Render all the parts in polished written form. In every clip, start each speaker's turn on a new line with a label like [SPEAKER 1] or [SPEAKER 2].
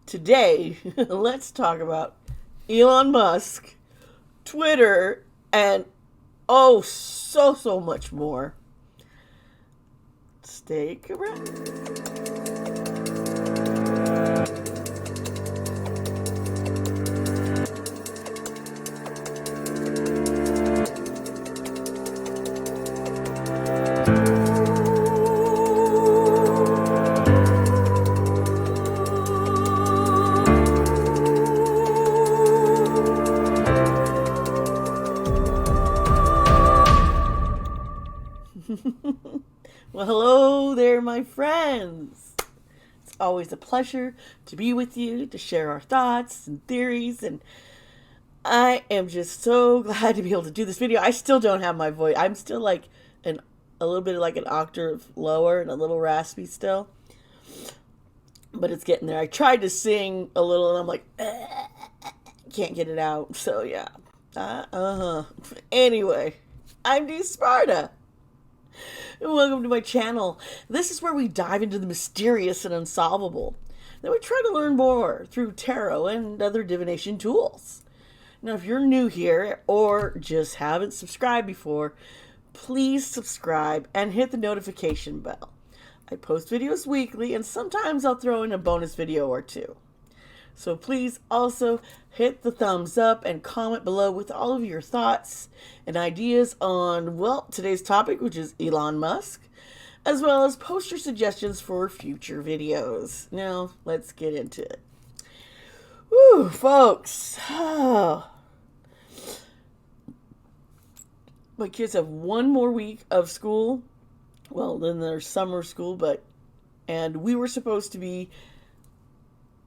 [SPEAKER 1] Today, let's talk about Elon Musk, Twitter, and so much more. Stick around. Well, hello there, my friends. It's always a pleasure to be with you, to share our thoughts and theories, and I am just so glad to be able to do this video. I still don't have my voice. I'm still like a little bit like an octave lower and a little raspy still, but it's getting there. I tried to sing a little, and I'm like, can't get it out. So yeah, Anyway, I'm Dee Sparta. And welcome to my channel. This is where we dive into the mysterious and unsolvable. Then we try to learn more through tarot and other divination tools. Now, if you're new here or just haven't subscribed before, please subscribe and hit the notification bell. I post videos weekly, and sometimes I'll throw in a bonus video or two. So please also hit the thumbs up and comment below with all of your thoughts and ideas on, well, today's topic, which is Elon Musk, as well as post your suggestions for future videos. Now, let's get into it. Woo, folks. Oh. My kids have one more week of school. Well, then there's summer school, and we were supposed to be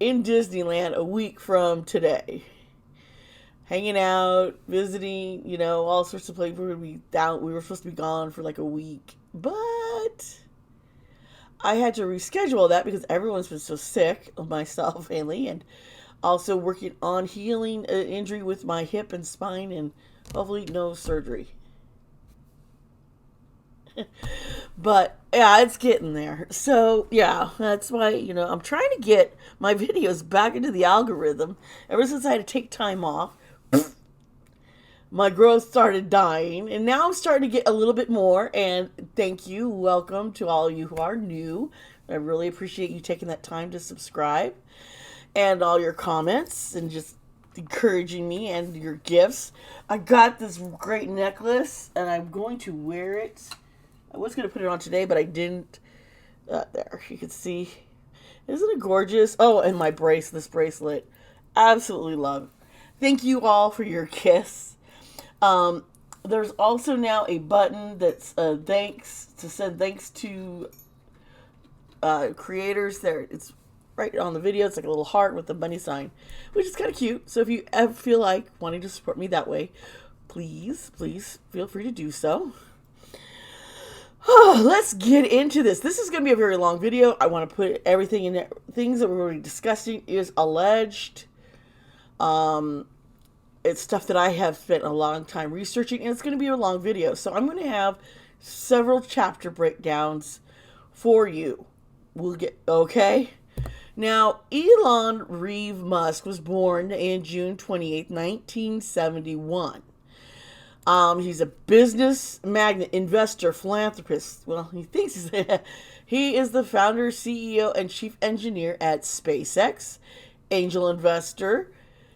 [SPEAKER 1] in Disneyland a week from today, hanging out, visiting, all sorts of places. We were supposed to be gone for like a week, but I had to reschedule that because everyone's been so sick, myself mainly, and also working on healing an injury with my hip and spine, and hopefully no surgery. But yeah, it's getting there. So yeah, that's why, I'm trying to get my videos back into the algorithm. Ever since I had to take time off, my growth started dying, and now I'm starting to get a little bit more. And thank you. Welcome to all of you who are new. I really appreciate you taking that time to subscribe and all your comments and just encouraging me and your gifts. I got this great necklace, and I'm going to wear it. I was going to put it on today, but I didn't. There, you can see. Isn't it gorgeous? Oh, and my this bracelet. Absolutely love. Thank you all for your gifts. There's also now a button that's send thanks to creators there. It's right on the video. It's like a little heart with the bunny sign, which is kind of cute. So if you ever feel like wanting to support me that way, please feel free to do so. Oh, let's get into this. This is going to be a very long video. I want to put everything in there. Things that we're already discussing is alleged. It's stuff that I have spent a long time researching, and it's going to be a long video. So I'm going to have several chapter breakdowns for you. Okay? Now, Elon Reeve Musk was born in June 28, 1971. He's a business magnate, investor, philanthropist. Well, he thinks he is the founder, CEO, and chief engineer at SpaceX, angel investor,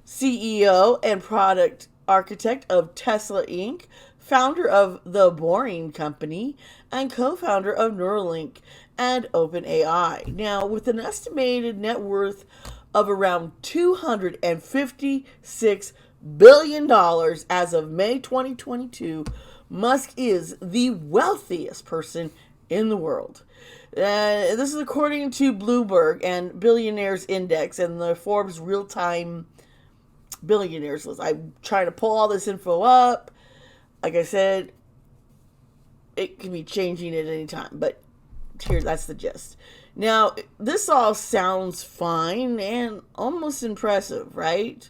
[SPEAKER 1] CEO, and product architect of Tesla Inc., founder of The Boring Company, and co-founder of Neuralink and OpenAI. Now, with an estimated net worth of around $256 billion as of May 2022, Musk is the wealthiest person in the world. This is according to Bloomberg and Billionaires Index and the Forbes Real-Time Billionaires list. I'm trying to pull all this info up. Like I said, it can be changing at any time, but that's the gist. Now, this all sounds fine and almost impressive, right?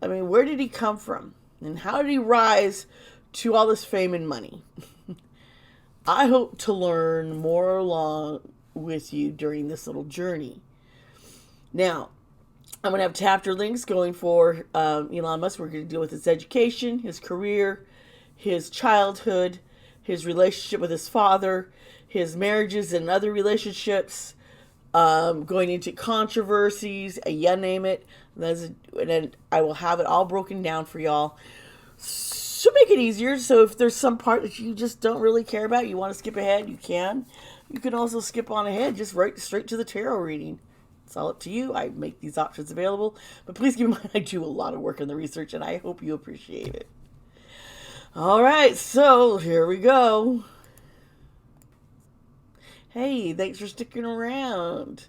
[SPEAKER 1] I mean, where did he come from? And how did he rise to all this fame and money? I hope to learn more along with you during this little journey. Now, I'm going to have chapter links going for Elon Musk. We're going to deal with his education, his career, his childhood, his relationship with his father, his marriages and other relationships, going into controversies, you name it. And then I will have it all broken down for y'all. So make it easier. So if there's some part that you just don't really care about, you want to skip ahead, you can. You can also skip on ahead, just right straight to the tarot reading. It's all up to you. I make these options available. But please keep in mind, I do a lot of work in the research, and I hope you appreciate it. All right, so here we go. Hey, thanks for sticking around.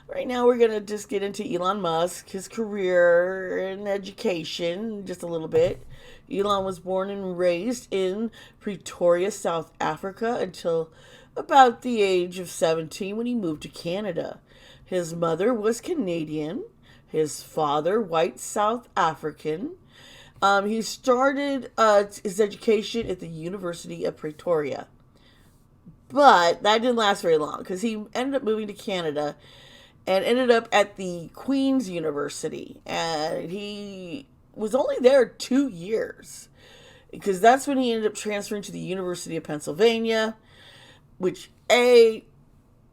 [SPEAKER 1] Right now, we're going to just get into Elon Musk, his career and education, just a little bit. Elon was born and raised in Pretoria, South Africa, until about the age of 17 when he moved to Canada. His mother was Canadian, his father white South African. He started his education at the University of Pretoria. But that didn't last very long because he ended up moving to Canada and ended up at the Queen's University. And he was only there 2 years because that's when he ended up transferring to the University of Pennsylvania, which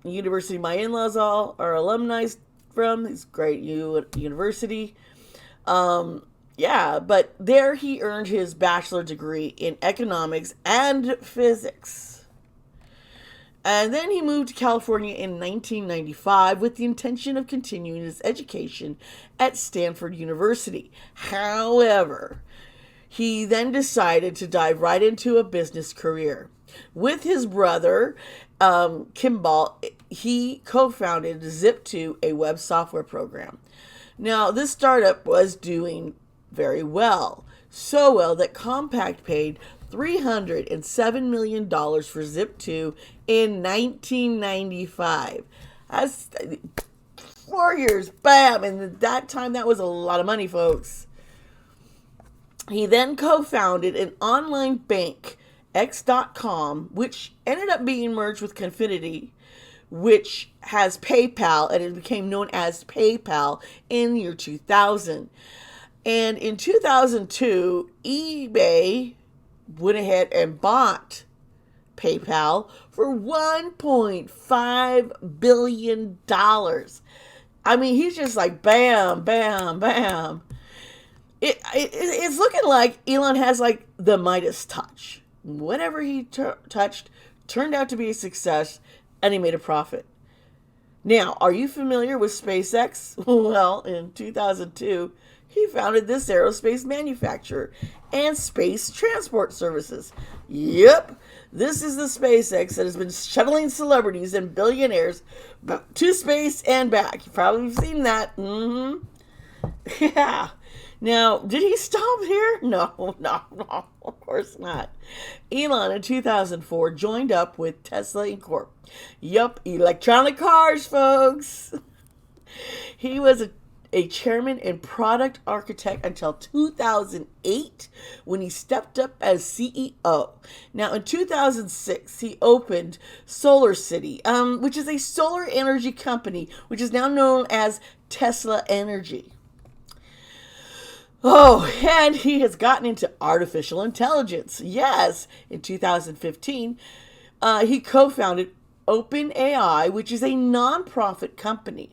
[SPEAKER 1] university my in-laws all are alumni from. It's great university. But there he earned his bachelor degree in economics and physics. And then he moved to California in 1995 with the intention of continuing his education at Stanford University. However, he then decided to dive right into a business career. With his brother, Kimball, he co-founded Zip2, a web software program. Now, this startup was doing very well. So well that Compaq paid $307 million for Zip2 in 1995. That's 4 years, bam! And at that time, that was a lot of money, folks. He then co-founded an online bank, X.com, which ended up being merged with Confinity, which has PayPal, and it became known as PayPal in the year 2000. And in 2002, eBay went ahead and bought PayPal for $1.5 billion. I mean, he's just like bam, bam, bam. It's looking like Elon has like the Midas touch. Whatever he touched turned out to be a success, and he made a profit. Now, are you familiar with SpaceX? Well, in 2002, he founded this aerospace manufacturer and space transport services. Yep, this is the SpaceX that has been shuttling celebrities and billionaires to space and back. You've probably seen that. Yeah. Now, did he stop here? No, of course not. Elon in 2004 joined up with Tesla Inc. Yup, electronic cars, folks. He was a chairman and product architect until 2008 when he stepped up as CEO. Now, in 2006, he opened Solar City, which is a solar energy company, which is now known as Tesla Energy. Oh, and he has gotten into artificial intelligence. Yes, in 2015, he co-founded OpenAI, which is a nonprofit company.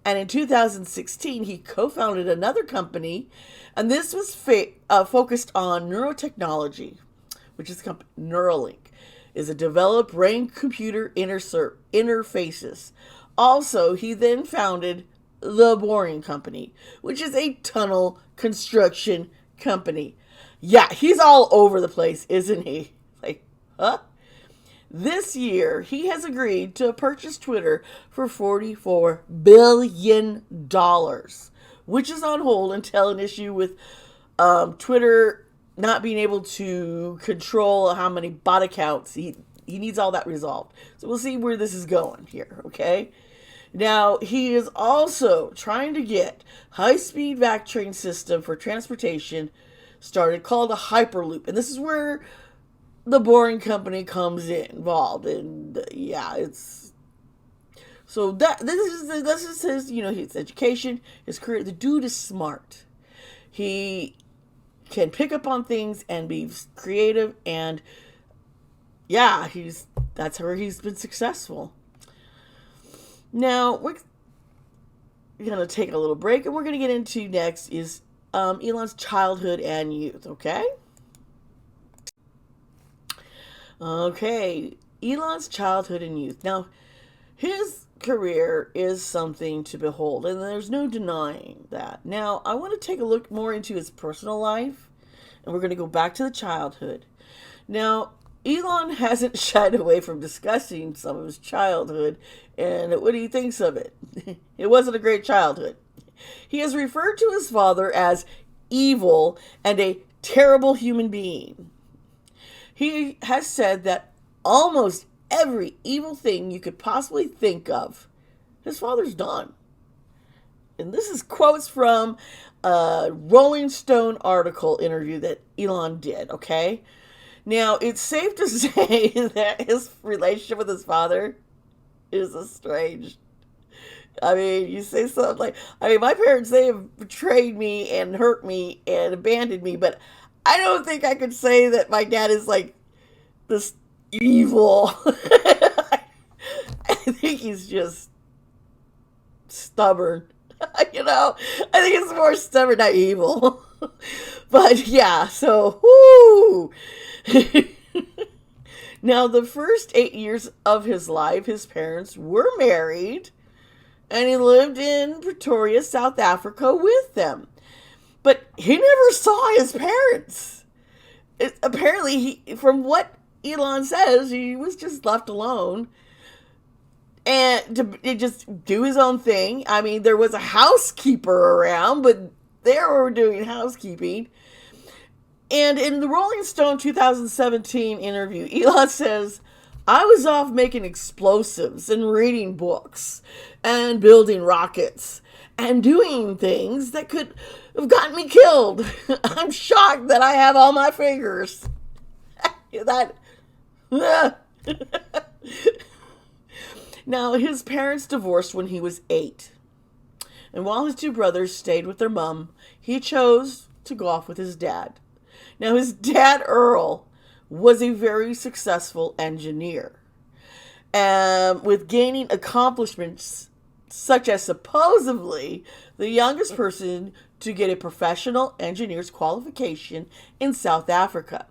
[SPEAKER 1] And in 2016, he co-founded another company, and this was focused on neurotechnology, which is Neuralink, is a developed brain-computer interfaces. Also, he then founded The Boring Company, which is a tunnel construction company. Yeah, he's all over the place, isn't he? Like, huh? This year, he has agreed to purchase Twitter for $44 billion, which is on hold until an issue with Twitter not being able to control how many bot accounts. He needs all that resolved. So we'll see where this is going here, okay? Now, he is also trying to get high-speed vac train system for transportation started called a Hyperloop. And this is where the Boring Company comes involved. And yeah, it's So this is his, his education, his career. The dude is smart. He can pick up on things and be creative, and yeah, that's where he's been successful. Now we're gonna take a little break, and we're gonna get into next is Elon's childhood and youth. Okay, Elon's childhood and youth. Now, his career is something to behold, and there's no denying that. Now, I want to take a look more into his personal life, and we're going to go back to the childhood. Now, Elon hasn't shied away from discussing some of his childhood and what he thinks of it. It wasn't a great childhood. He has referred to his father as evil and a terrible human being. He has said that almost every evil thing you could possibly think of, his father's done. And this is quotes from a Rolling Stone article interview that Elon did, okay? Now, it's safe to say that his relationship with his father is estranged. I mean, you say something like, my parents, they have betrayed me and hurt me and abandoned me, but I don't think I could say that my dad is like this evil. I think he's just stubborn. I think it's more stubborn, not evil. But yeah, so whoo. Now, the first 8 years of his life, his parents were married, and he lived in Pretoria, South Africa with them. But he never saw his parents. Apparently, from what Elon says, he was just left alone and to just do his own thing. I mean, there was a housekeeper around, but they were doing housekeeping. And in the Rolling Stone 2017 interview, Elon says, I was off making explosives and reading books and building rockets and doing things that could have gotten me killed. I'm shocked that I have all my fingers. Now, his parents divorced when he was 8. And while his 2 brothers stayed with their mom, he chose to go off with his dad. Now, his dad, Errol, was a very successful engineer, with gaining accomplishments such as supposedly the youngest person to get a professional engineer's qualification in South Africa.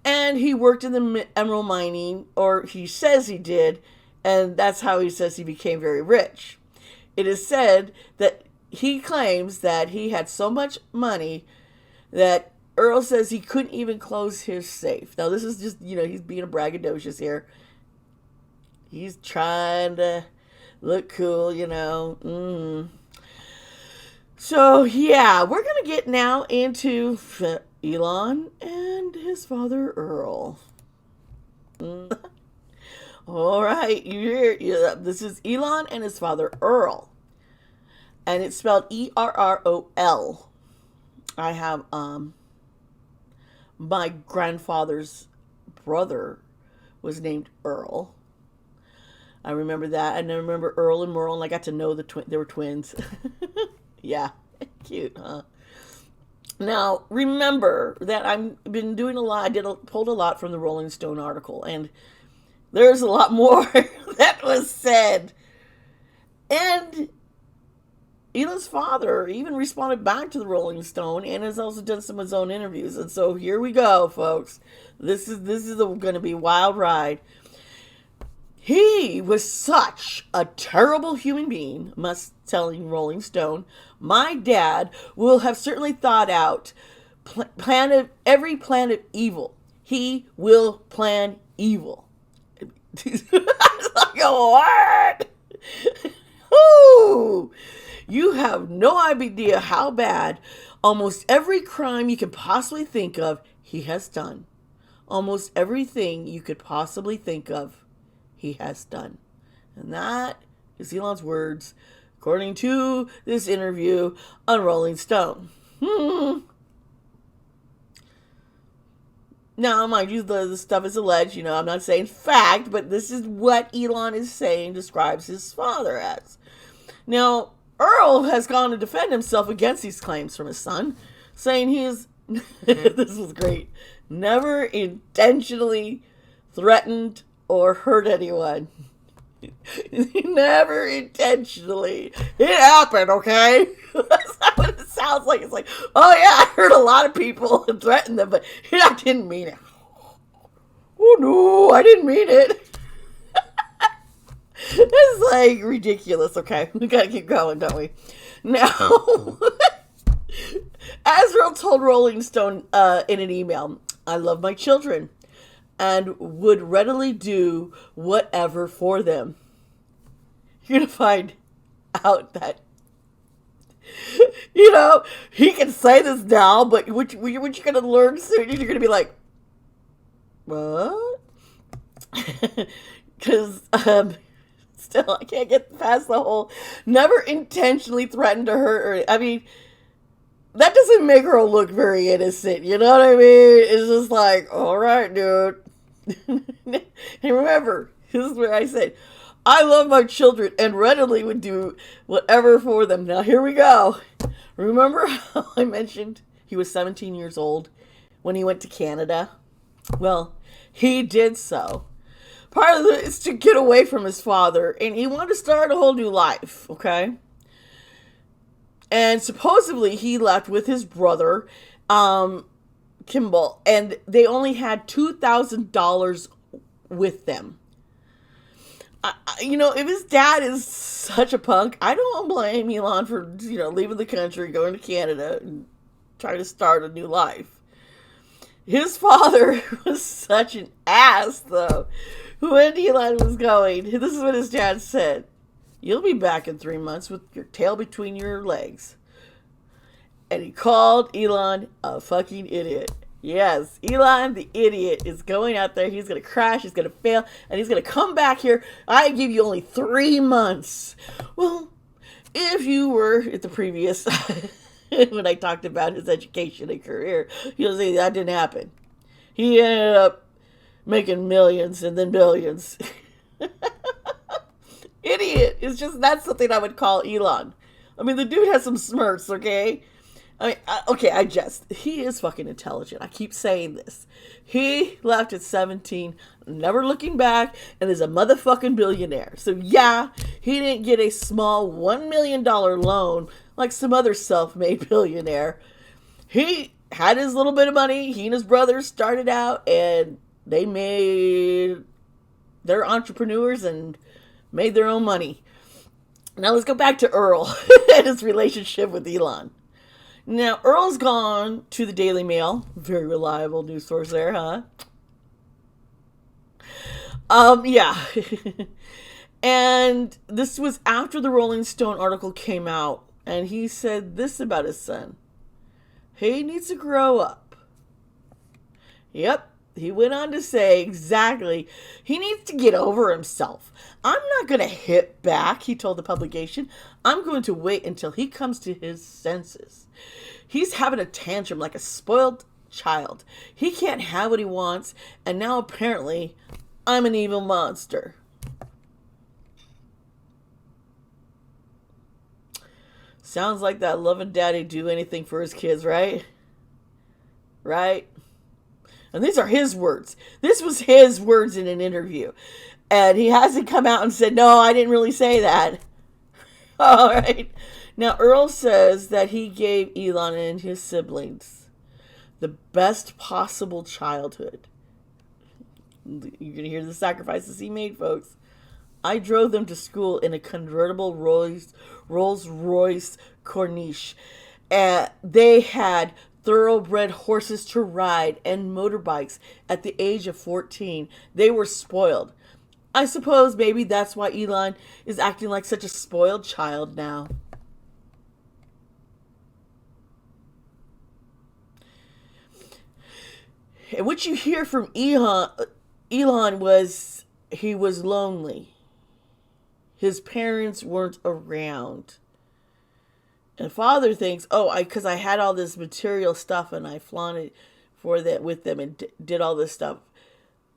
[SPEAKER 1] And he worked in the emerald mining, or he says he did, and that's how he says he became very rich. It is said that he claims that he had so much money that Errol says he couldn't even close his safe. Now, this is just, he's being a braggadocious here. He's trying to look cool, So, yeah, we're going to get now into Elon and his father, Errol. All right, you hear, this is Elon and his father, Errol. And it's spelled Errol. I have, my grandfather's brother was named Errol. I remember that. And I remember Earl and Merle, and I got to know they were twins. Yeah, cute, huh? Now, remember that I've been doing a lot. Pulled a lot from the Rolling Stone article, and there's a lot more that was said. And Elon's father even responded back to the Rolling Stone and has also done some of his own interviews. And so here we go, folks. This is going to be a wild ride. He was such a terrible human being, Musk telling Rolling Stone. My dad will have certainly thought out every plan of evil. He will plan evil. Like, what? Ooh. You have no idea how bad almost every crime you can possibly think of, he has done. Almost everything you could possibly think of, he has done. And that is Elon's words, according to this interview on Rolling Stone. Now, mind you, the stuff is alleged. I'm not saying fact, but this is what Elon is saying describes his father as. Now, Errol has gone to defend himself against these claims from his son, saying he is, this was great, never intentionally threatened or hurt anyone. Never intentionally. It happened, okay? That's not what it sounds like. It's like, oh yeah, I hurt a lot of people and threatened them, but I didn't mean it. Oh no, I didn't mean it. It's like ridiculous. Okay, we gotta keep going, don't we? Now, Errol told Rolling Stone in an email, "I love my children and would readily do whatever for them." You're gonna find out that he can say this now, but what you're gonna learn soon, you're gonna be like, what? Because still, I can't get past the whole never intentionally threatened to hurt her. I mean, that doesn't make her look very innocent. You know what I mean? It's just like, all right, dude. And remember, this is where I said, I love my children and readily would do whatever for them. Now, here we go. Remember how I mentioned he was 17 years old when he went to Canada? Well, he did so. Part of it is to get away from his father, and he wanted to start a whole new life, okay? And supposedly he left with his brother, Kimball, and they only had $2,000 with them. If his dad is such a punk, I don't blame Elon for, leaving the country, going to Canada, and trying to start a new life. His father was such an ass, though. When Elon was going, this is what his dad said. You'll be back in 3 months with your tail between your legs. And he called Elon a fucking idiot. Yes, Elon the idiot is going out there. He's going to crash. He's going to fail. And he's going to come back here. I give you only 3 months. Well, if you were at the previous, when I talked about his education and career, you'll say that didn't happen. He ended up making millions and then billions. Idiot. It's just not something I would call Elon. I mean, the dude has some smirks, okay? He is fucking intelligent. I keep saying this. He left at 17, never looking back, and is a motherfucking billionaire. So yeah, he didn't get a small $1 million loan like some other self-made billionaire. He had his little bit of money. He and his brother started out, and they're entrepreneurs and made their own money. Now let's go back to Errol and his relationship with Elon. Now, Errol's gone to the Daily Mail. Very reliable news source there, huh? Yeah. And this was after the Rolling Stone article came out. And he said this about his son. He needs to grow up. Yep. He went on to say exactly, he needs to get over himself. I'm not going to hit back, he told the publication. I'm going to wait until he comes to his senses. He's having a tantrum like a spoiled child. He can't have what he wants, and now apparently I'm an evil monster. Sounds like that loving daddy do anything for his kids, right? Right? And these are his words. This was his words in an interview. And he hasn't come out and said, no, I didn't really say that. All right. Now, Errol says that he gave Elon and his siblings the best possible childhood. You're going to hear the sacrifices he made, folks. I drove them to school in a convertible Rolls-Royce Corniche. They had thoroughbred horses to ride and motorbikes at the age of 14. They were spoiled. I suppose maybe that's why Elon is acting like such a spoiled child now. And what you hear from Elon was he was lonely. His parents weren't around. And father thinks, because I had all this material stuff and I flaunted for that with them and did all this stuff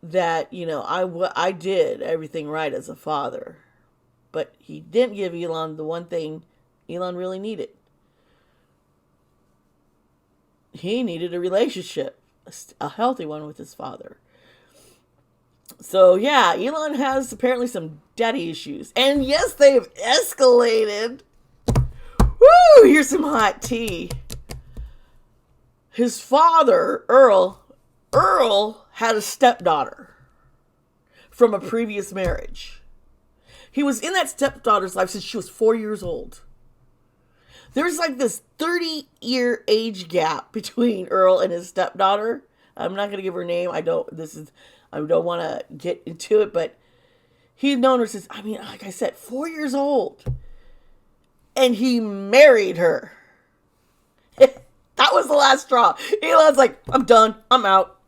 [SPEAKER 1] that, I did everything right as a father. But he didn't give Elon the one thing Elon really needed. He needed a relationship, a healthy one with his father. So yeah, Elon has apparently some daddy issues. And yes, they've escalated. Woo! Here's some hot tea. His father, Errol had a stepdaughter from a previous marriage. He was in that stepdaughter's life since she was 4 years old. There's like this 30-year age gap between Errol and his stepdaughter. I'm not going to give her name. I don't want to get into it, but he'd known her since, like I said, 4 years old. And he married her. That was the last straw. Elon's like, I'm done. I'm out.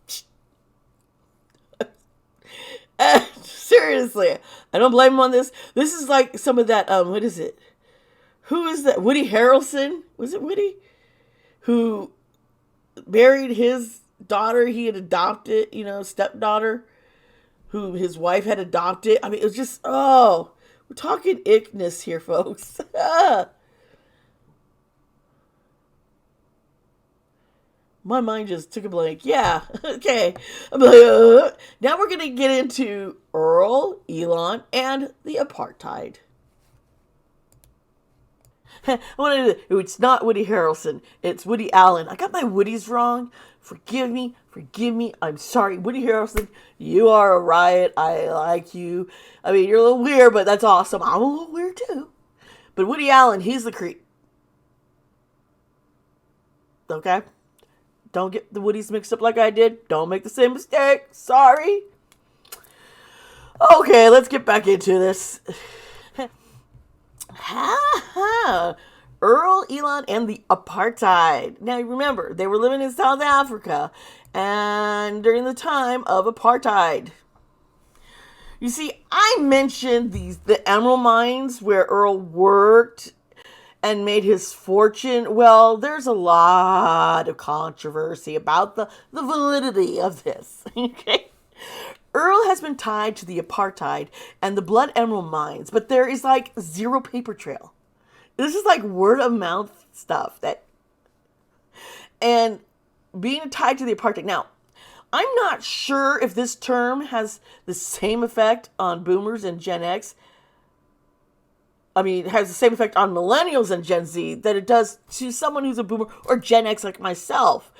[SPEAKER 1] Seriously, I don't blame him on this. This is like some of that, what is it? Who is that? Woody Harrelson? Was it Woody? Who married his daughter he had adopted, stepdaughter, who his wife had adopted. It was just, we're talking ickness here, folks. My mind just took a blank. Yeah, okay. I'm like, Now we're going to get into Errol, Elon, and the Apartheid. It's not Woody Harrelson. It's Woody Allen. I got my Woodies wrong. Forgive me. I'm sorry. Woody Harrelson, you are a riot. I like you. You're a little weird, but that's awesome. I'm a little weird too. But Woody Allen, he's the creep. Okay? Don't get the Woodies mixed up like I did. Don't make the same mistake. Sorry. Okay, let's get back into this. Errol, Elon, and the Apartheid. Now, remember, they were living in South Africa and during the time of Apartheid. You see, I mentioned the emerald mines where Errol worked and made his fortune. Well, there's a lot of controversy about the validity of this. Okay? Errol has been tied to the Apartheid and the blood emerald mines, but there is like zero paper trail. This is like word of mouth stuff and being tied to the Apartheid. Now, I'm not sure if this term has the same effect on boomers and Gen X. It has the same effect on millennials and Gen Z that it does to someone who's a boomer or Gen X like myself.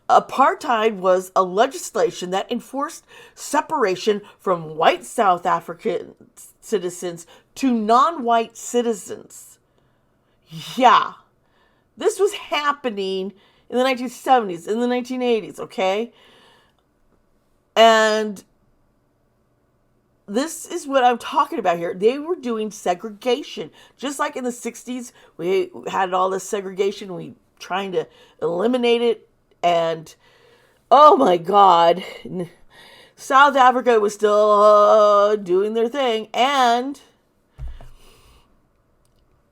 [SPEAKER 1] Apartheid was a legislation that enforced separation from white South African citizens to non-white citizens. Yeah. This was happening in the 1970s, in the 1980s, okay? And this is what I'm talking about here. They were doing segregation. Just like in the 60s, we had all this segregation. We trying to eliminate it. And, oh my God, South Africa was still doing their thing. And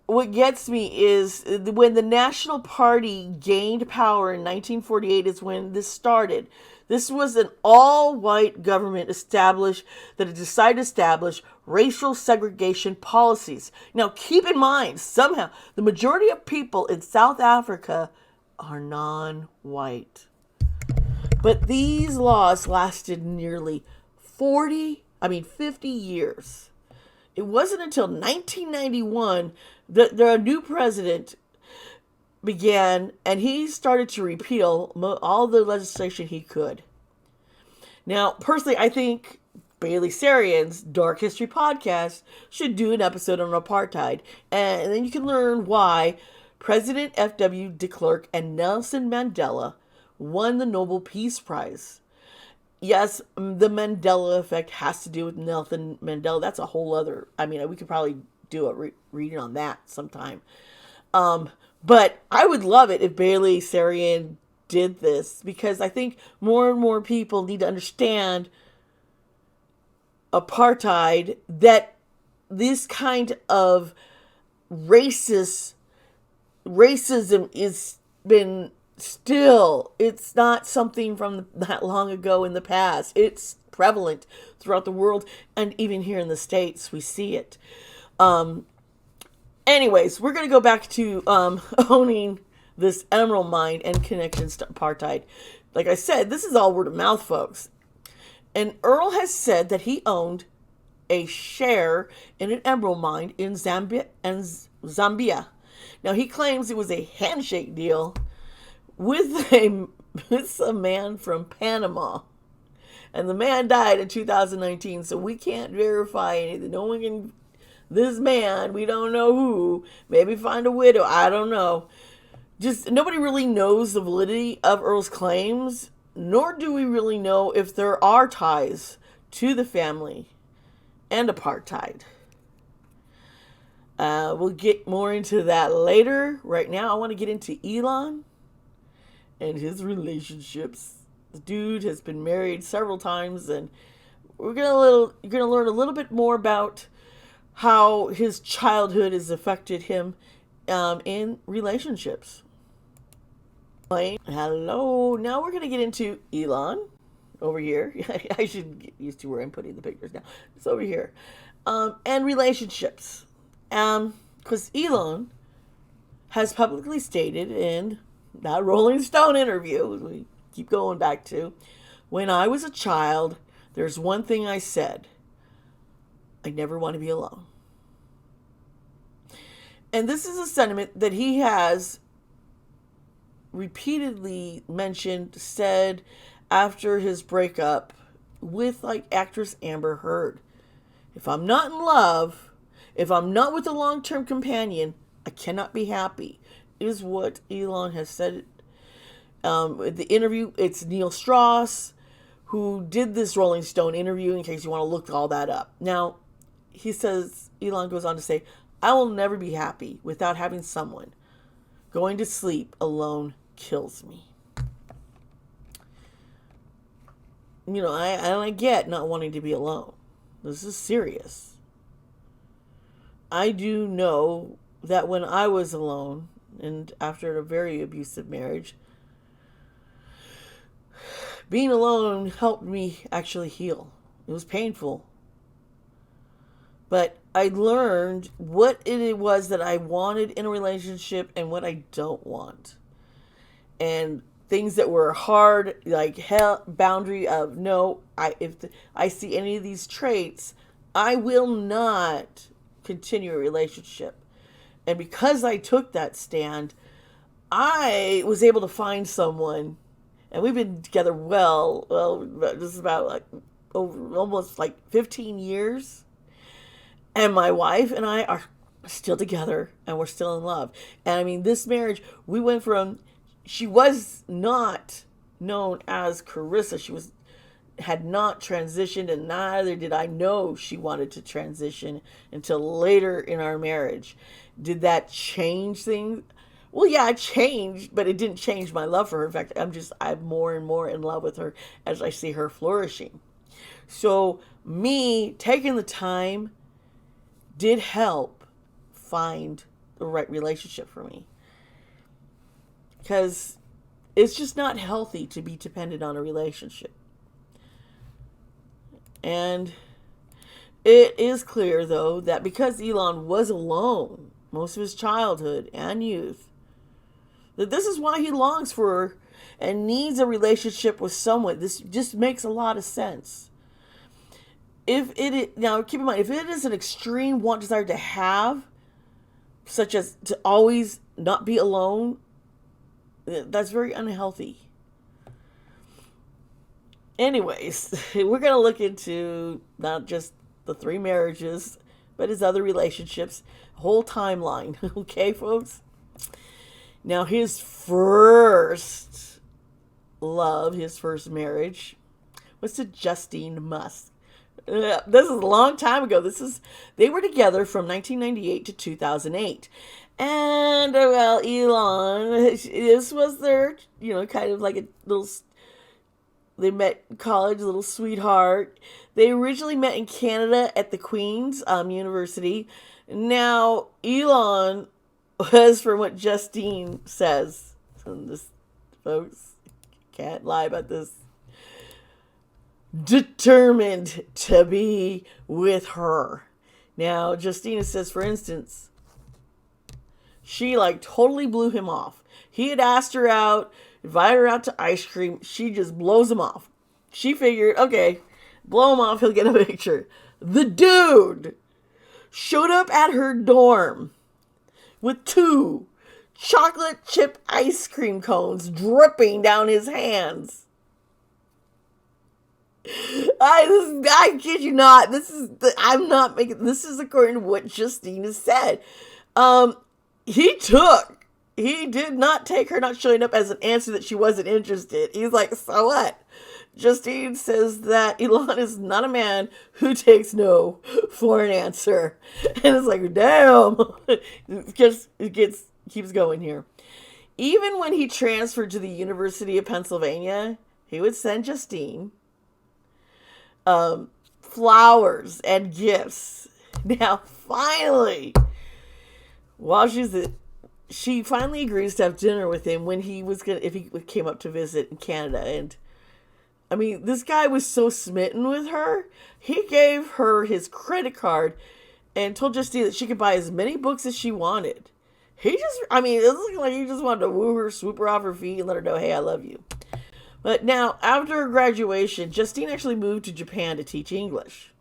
[SPEAKER 1] what gets me is when the National Party gained power in 1948 is when this started. This was an all-white government that had decided to establish racial segregation policies. Now, keep in mind, somehow, the majority of people in South Africa are non-white. But these laws lasted nearly 50 years. It wasn't until 1991 that a new president began, and he started to repeal all the legislation he could. Now, personally, I think Bailey Sarian's Dark History podcast should do an episode on apartheid, and then you can learn why President F.W. de Klerk and Nelson Mandela won the Nobel Peace Prize. Yes, the Mandela effect has to do with Nelson Mandela. That's a whole other, we could probably do a reading on that sometime. But I would love it if Bailey Sarian did this, because I think more and more people need to understand apartheid, that this kind of racism is been Still, it's not something from that long ago in the past. It's prevalent throughout the world, and even here in the States, we see it. Um, Anyways, we're going to go back to owning this emerald mine and connections to apartheid. Like I said, this is all word of mouth, folks. And Errol has said that he owned a share in an emerald mine in Zambia. Now he claims it was a handshake deal with a man from Panama. And the man died in 2019, so we can't verify anything. No one can. This man, we don't know who. Maybe find a widow. I don't know. Just nobody really knows the validity of Earl's claims, nor do we really know if there are ties to the family and apartheid. We'll get more into that later. Right now, I want to get into Elon and his relationships. The dude has been married several times, and you're gonna learn a little bit more about how his childhood has affected him in relationships. Hello. Now we're gonna get into Elon over here. I should get used to where I'm putting the pictures now. It's over here, and relationships. Because Elon has publicly stated in that Rolling Stone interview, we keep going back to, when I was a child, there's one thing I said: I never want to be alone. And this is a sentiment that he has repeatedly said after his breakup with actress Amber Heard. If I'm not in love, if I'm not with a long-term companion, I cannot be happy, is what Elon has said. The interview, it's Neil Strauss who did this Rolling Stone interview, in case you want to look all that up. Now, Elon goes on to say, I will never be happy without having someone. Going to sleep alone kills me. I get not wanting to be alone. This is serious. I do know that when I was alone, and after a very abusive marriage, being alone helped me actually heal. It was painful. But I learned what it was that I wanted in a relationship and what I don't want. And things that were hard, like boundary of no, if I see any of these traits, I will not continue a relationship. And because I took that stand, I was able to find someone, and we've been together this is about almost 15 years. And my wife and I are still together, and we're still in love. And I mean, this marriage, we went from, she was not known as Carissa. She had not transitioned, and neither did I know she wanted to transition until later in our marriage. Did that change things? Well, yeah, it changed, but it didn't change my love for her. In fact, I'm more and more in love with her as I see her flourishing. So me taking the time did help find the right relationship for me. Because it's just not healthy to be dependent on a relationship. And it is clear, though, that because Elon was alone most of his childhood and youth, that this is why he longs for and needs a relationship with someone. This just makes a lot of sense. Now, keep in mind, if it is an extreme want, desire to have, such as to always not be alone, that's very unhealthy. Anyways, we're going to look into not just the 3 marriages, but his other relationships, whole timeline. Okay, folks? Now, his first love, his first marriage, was to Justine Musk. This is a long time ago. They were together from 1998 to 2008. And, Elon, this was their, kind of like a little, they met in college, a little sweetheart. They originally met in Canada at the Queen's University. Now, Elon was, from what Justine says, and this folks. Can't lie about this. Determined to be with her. Now, Justina says, for instance, she like totally blew him off. He had asked her out, invited her out to ice cream. She just blows him off. She figured, okay, blow him off, he'll get a picture. The dude showed up at her dorm with 2 chocolate chip ice cream cones dripping down his hands. I kid you not. This is according to what Justina said. He did not take her not showing up as an answer that she wasn't interested. He's like, so what? Justine says that Elon is not a man who takes no for an answer. And it's like, damn. It keeps going here. Even when he transferred to the University of Pennsylvania, he would send Justine flowers and gifts. Now, finally, she finally agrees to have dinner with him if he came up to visit in Canada. And I mean, this guy was so smitten with her, he gave her his credit card and told Justine that she could buy as many books as she wanted. It looked like he just wanted to woo her, swoop her off her feet, and let her know, hey, I love you. But now, after her graduation, Justine actually moved to Japan to teach English.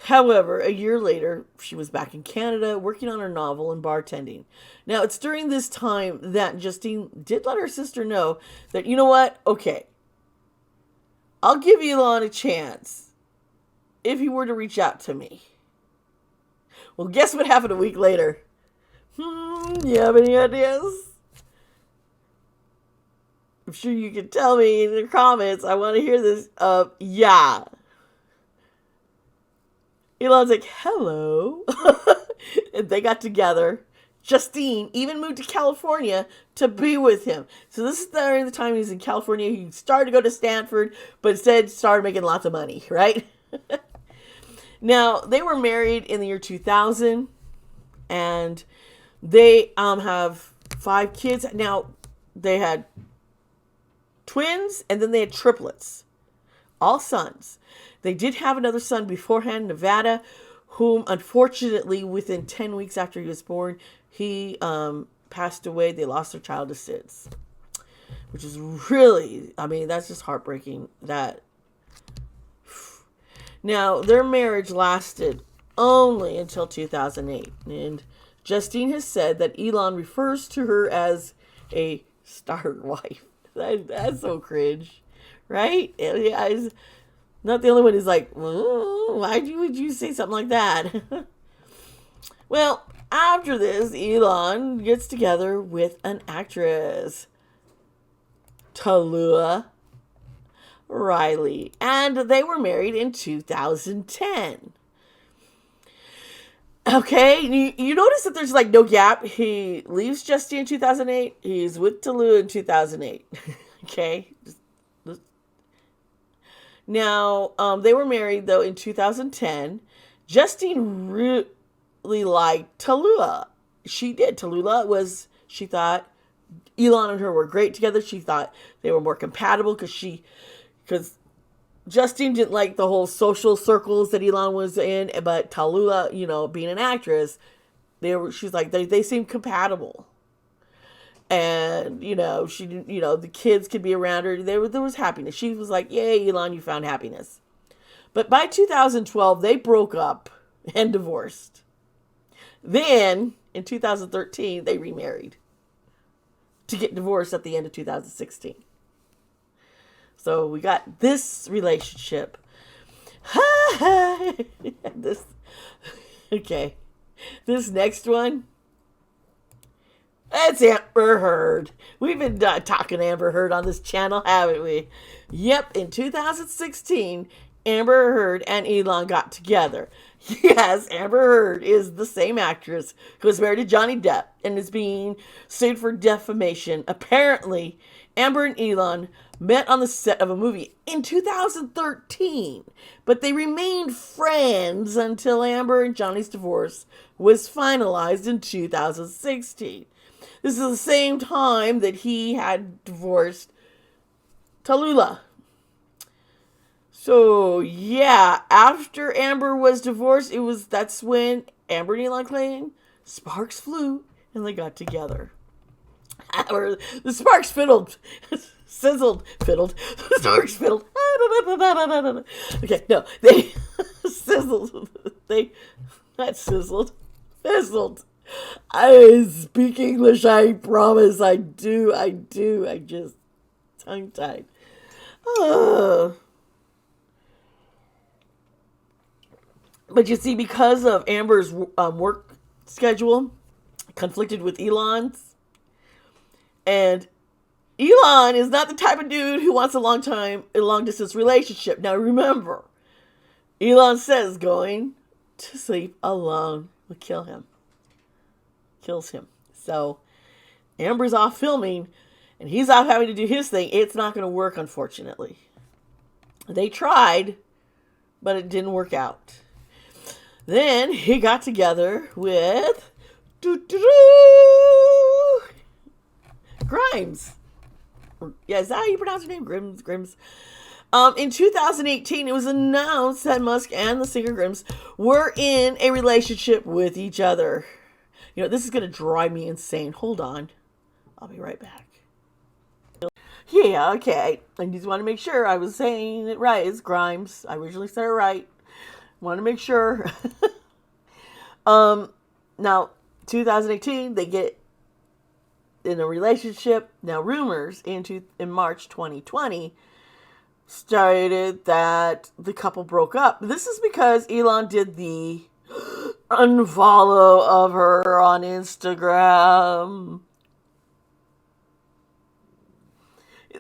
[SPEAKER 1] However, a year later, she was back in Canada working on her novel and bartending. Now, it's during this time that Justine did let her sister know that, you know what? Okay, I'll give Elon a chance if he were to reach out to me. Well, guess what happened a week later? You have any ideas? I'm sure you can tell me in the comments. I want to hear this. Yeah. Elon's like, hello. And they got together. Justine even moved to California to be with him. So this is during the time he was in California. He started to go to Stanford, but instead started making lots of money, right? Now, they were married in the year 2000. And they have 5 kids. Now, they had twins, and then they had triplets, all sons. They did have another son beforehand, Nevada, whom unfortunately within 10 weeks after he was born, he passed away. They lost their child to SIDS, which is really, that's just heartbreaking. Now, their marriage lasted only until 2008, and Justine has said that Elon refers to her as a starter wife. That's so cringe, right? Yeah, he's not the only one who's like, why would you say something like that? Well, after this, Elon gets together with an actress, Tallulah Riley, and they were married in 2010. Okay, you notice that there's like no gap. He leaves Justine in 2008. He's with Tallulah in 2008. Okay. Now, they were married though in 2010. Justine really liked Tallulah. She did. She thought Elon and her were great together. She thought they were more compatible because Justine didn't like the whole social circles that Elon was in, but Tallulah, being an actress, she's like, they seem compatible. And, she didn't, the kids could be around her. There was happiness. She was like, yay, Elon, you found happiness. But by 2012, they broke up and divorced. Then, in 2013, they remarried to get divorced at the end of 2016. So we got this relationship. This next one. It's Amber Heard. We've been talking Amber Heard on this channel, haven't we? Yep, in 2016, Amber Heard and Elon got together. Yes, Amber Heard is the same actress who was married to Johnny Depp and is being sued for defamation. Apparently, Amber and Elon met on the set of a movie in 2013, but they remained friends until Amber and Johnny's divorce was finalized in 2016. This is the same time that he had divorced Tallulah. So yeah, after Amber was divorced, that's when Amber and Elon claimed sparks flew and they got together. Or the sparks fiddled, sizzled, fiddled. The sparks fiddled. Okay, no, they sizzled. They not sizzled, fizzled. I speak English. I promise. I do. I just tongue tied. But you see, because of Amber's work schedule conflicted with Elon's, and Elon is not the type of dude who wants a long distance relationship. Now remember, Elon says going to sleep alone will kill him. Kills him. So Amber's off filming and he's off having to do his thing. It's not going to work, unfortunately. They tried, but it didn't work out. Then he got together with Grimes. Yeah, is that how you pronounce her name? Grimes. In 2018, it was announced that Musk and the singer Grimes were in a relationship with each other. You know, this is going to drive me insane. Hold on. I'll be right back. Yeah, okay. I just want to make sure I was saying it right. It's Grimes. I originally said it right. Want to make sure. Now, 2018, they get in a relationship. Now, rumors in March 2020 started that the couple broke up. This is because Elon did the unfollow of her on Instagram.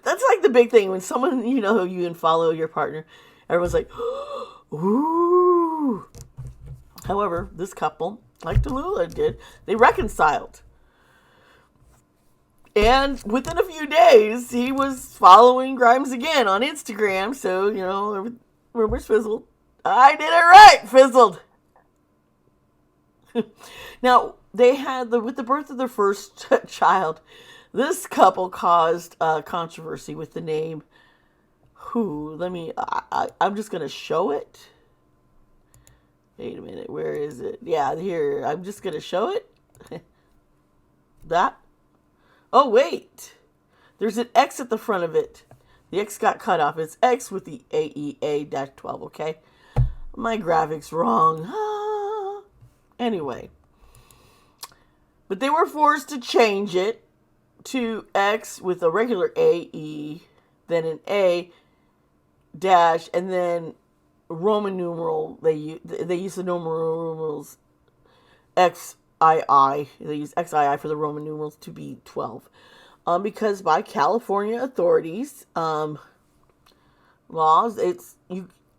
[SPEAKER 1] That's like the big thing when someone, you unfollow your partner. Everyone's like, ooh. However, this couple, like Tallulah did, they reconciled. And within a few days, he was following Grimes again on Instagram. So, rumors fizzled. I did it right, fizzled. Now, they had, with the birth of their first child, this couple caused controversy with the name, I'm just going to show it. Wait a minute, where is it? Yeah, here, I'm just going to show it. That. Oh, wait. There's an X at the front of it. The X got cut off. It's X with the AEA-12, okay? My graphic's wrong. Anyway. But they were forced to change it to X with a regular AE, then an A dash, and then Roman numeral. They use the numerals XII. They use XII for the Roman numerals to be 12. Because by California authorities laws,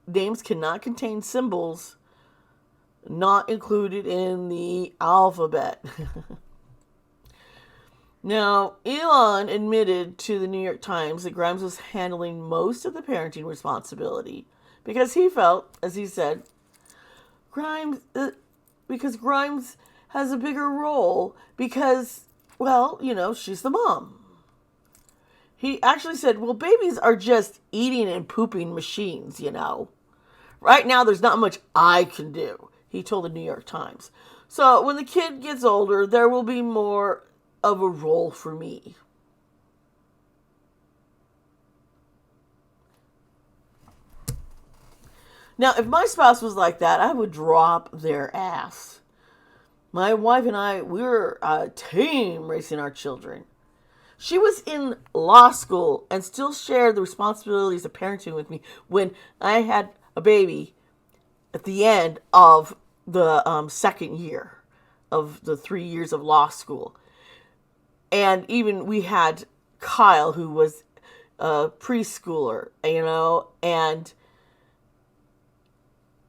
[SPEAKER 1] names cannot contain symbols not included in the alphabet. Now, Elon admitted to the New York Times that Grimes was handling most of the parenting responsibility because he felt, as he said, because Grimes has a bigger role because, she's the mom. He actually said, babies are just eating and pooping machines, Right now, there's not much I can do, he told the New York Times. So when the kid gets older, there will be more of a role for me. Now, if my spouse was like that, I would drop their ass. My wife and I, we were a team raising our children. She was in law school and still shared the responsibilities of parenting with me when I had a baby at the end of the second year of the 3 years of law school. And even we had Kyle, who was a preschooler, and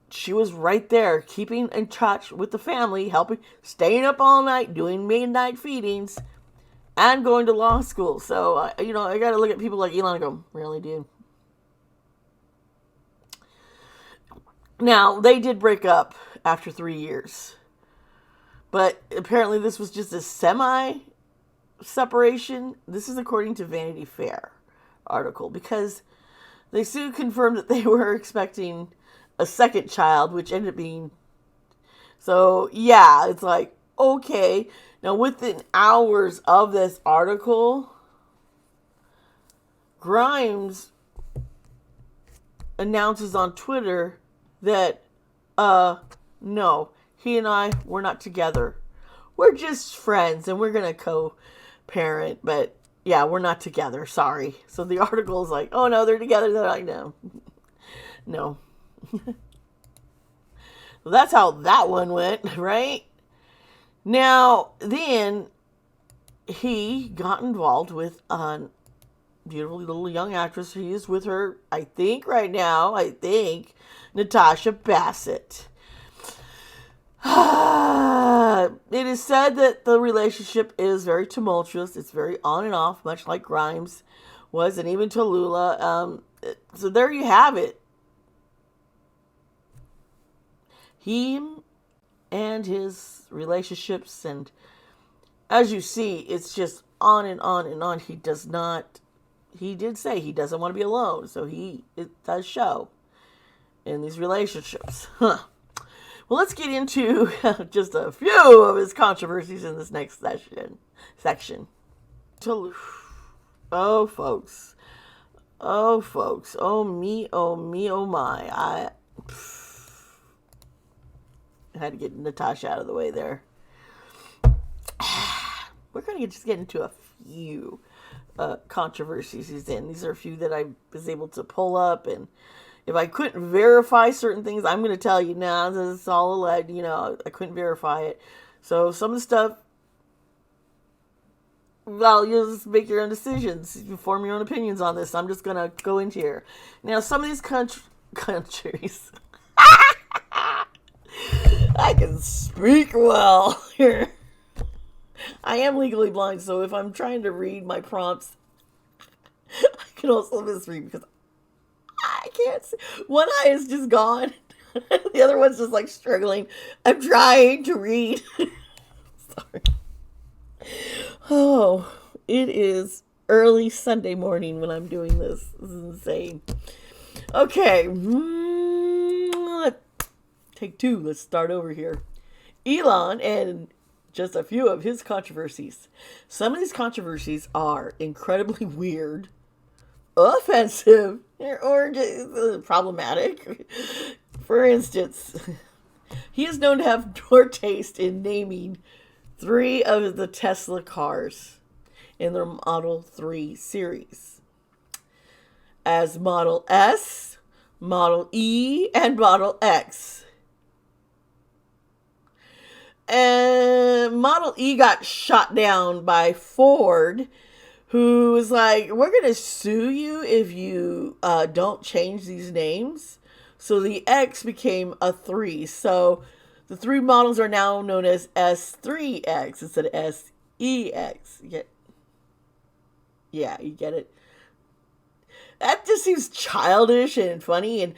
[SPEAKER 1] she was right there, keeping in touch with the family, helping, staying up all night, doing midnight feedings, and going to law school. So, I got to look at people like Elon and go, really, dude? Now, they did break up after 3 years. But apparently this was just a separation. This is according to Vanity Fair article, because they soon confirmed that they were expecting a second child, which ended up being, so yeah, it's like, okay. Now, within hours of this article, Grimes announces on Twitter that, no, he and I, we're not together. We're just friends and we're going to co-parent, but yeah, we're not together. Sorry. So the article is like, oh no, they're together. They're like, no. No. Well, that's how that one went, right? Now, then he got involved with a beautiful little young actress. He is with her, I think, right now. Natasha Bassett. It is said that the relationship is very tumultuous. It's very on and off, much like Grimes was, and even Tallulah. So there you have it. Him and his relationships, and as you see, it's just on and on and on. He did say he doesn't want to be alone, so it does show in these relationships. Huh. Well, let's get into just a few of his controversies in this next section. Oh, folks. Oh, me, oh, my. I had to get Natasha out of the way there. We're going to just get into a few controversies he's in. These are a few that I was able to pull up, and if I couldn't verify certain things, I'm going to tell you now. This is all alleged. I couldn't verify it. So some of the stuff, well, you'll just make your own decisions. You form your own opinions on this. I'm just going to go into here. Now, some of these countries... I can speak well here. I am legally blind, so if I'm trying to read my prompts, I can also misread because I can't see. One eye is just gone. The other one's just like struggling. I'm trying to read. Sorry. Oh, it is early Sunday morning when I'm doing this. This is insane. Okay. Take two. Let's start over here. Elon and just a few of his controversies. Some of these controversies are incredibly weird, offensive, or just problematic. For instance, he is known to have poor taste in naming 3 of the Tesla cars in their Model 3 series as Model S, Model E, and Model X. And Model E got shot down by Ford, who was like, we're going to sue you if you don't change these names. So the X became a 3. So the 3 models are now known as S3X instead of SEX. Yeah, you get it. That just seems childish and funny, and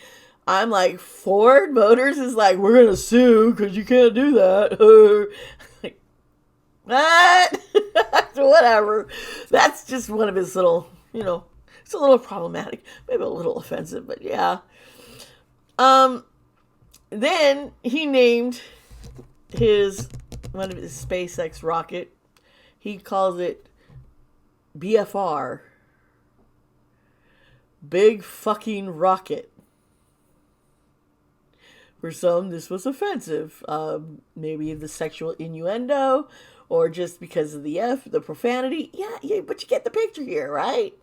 [SPEAKER 1] I'm like, Ford Motors is like, we're going to sue because you can't do that. Like, what? Whatever. That's just one of his little, it's a little problematic. Maybe a little offensive, but yeah. Then he named one of his SpaceX rocket. He calls it BFR. Big fucking rocket. For some, this was offensive. Maybe the sexual innuendo, or just because of the profanity. Yeah, but you get the picture here, right?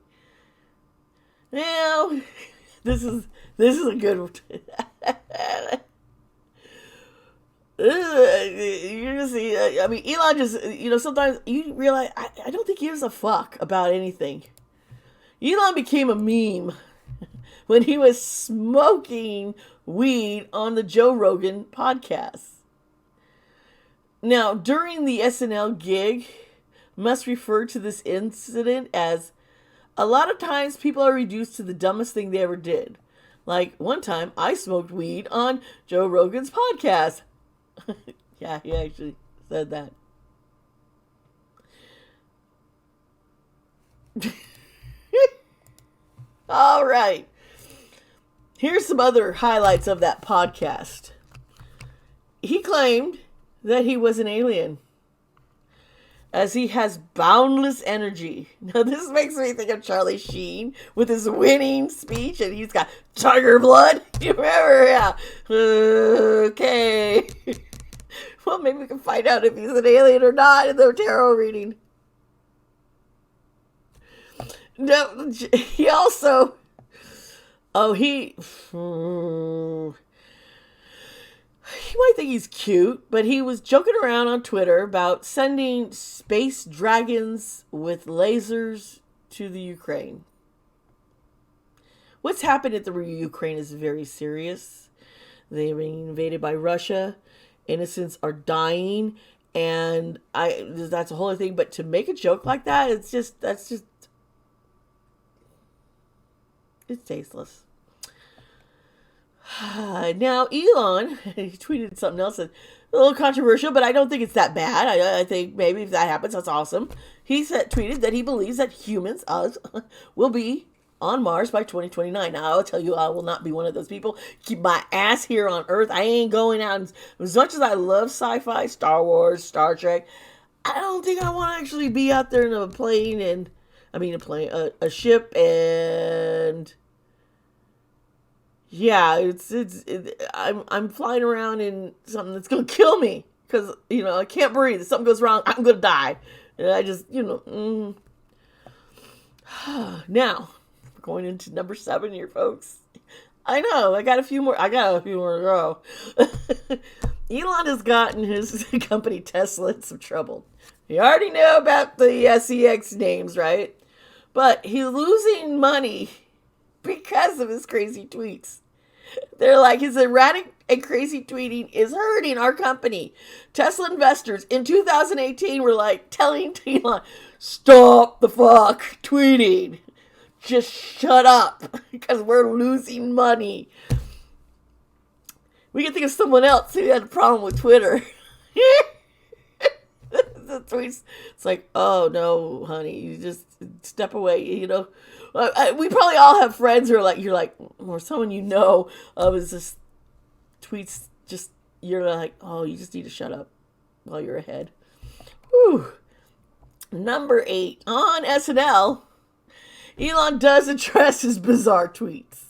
[SPEAKER 1] Now, this is a good one. You're gonna see. Elon just, sometimes you realize I don't think he gives a fuck about anything. Elon became a meme when he was smoking weed on the Joe Rogan podcast. Now, during the SNL gig, Musk referred to this incident as, a lot of times people are reduced to the dumbest thing they ever did. Like, one time I smoked weed on Joe Rogan's podcast. Yeah, he actually said that. All right. Here's some other highlights of that podcast. He claimed that he was an alien, as he has boundless energy. Now, this makes me think of Charlie Sheen with his winning speech, and he's got tiger blood. You remember? Yeah. Okay. Well, maybe we can find out if he's an alien or not in the tarot reading. No, he also... he might think he's cute, but he was joking around on Twitter about sending space dragons with lasers to the Ukraine. What's happened at the Ukraine is very serious. They've been invaded by Russia. Innocents are dying, and that's a whole other thing. But to make a joke like that, it's tasteless. Now, Elon, he tweeted something else that's a little controversial, but I don't think it's that bad. I think maybe if that happens, that's awesome. He tweeted that he believes that humans, us, will be on Mars by 2029. Now, I'll tell you, I will not be one of those people. Keep my ass here on Earth. I ain't going out. As much as I love sci-fi, Star Wars, Star Trek, I don't think I want to actually be out there in a plane and, a ship and... Yeah, I'm flying around in something that's gonna kill me because I can't breathe. If something goes wrong, I'm gonna die. And I just Now we're going into number 7 here, folks. I know I got a few more to go. Elon has gotten his company Tesla in some trouble. You already know about the SEX names, right? But he's losing money because of his crazy tweets. They're like, his erratic and crazy tweeting is hurting our company. Tesla investors in 2018 were like telling Elon, stop the fuck tweeting. Just shut up because we're losing money. We can think of someone else who had a problem with Twitter. The tweets, it's like, oh no, honey, you just step away, we probably all have friends who are like, or someone is just tweets, just, you're like, oh, you just need to shut up while you're ahead. Whew. Number 8, on SNL, Elon does address his bizarre tweets.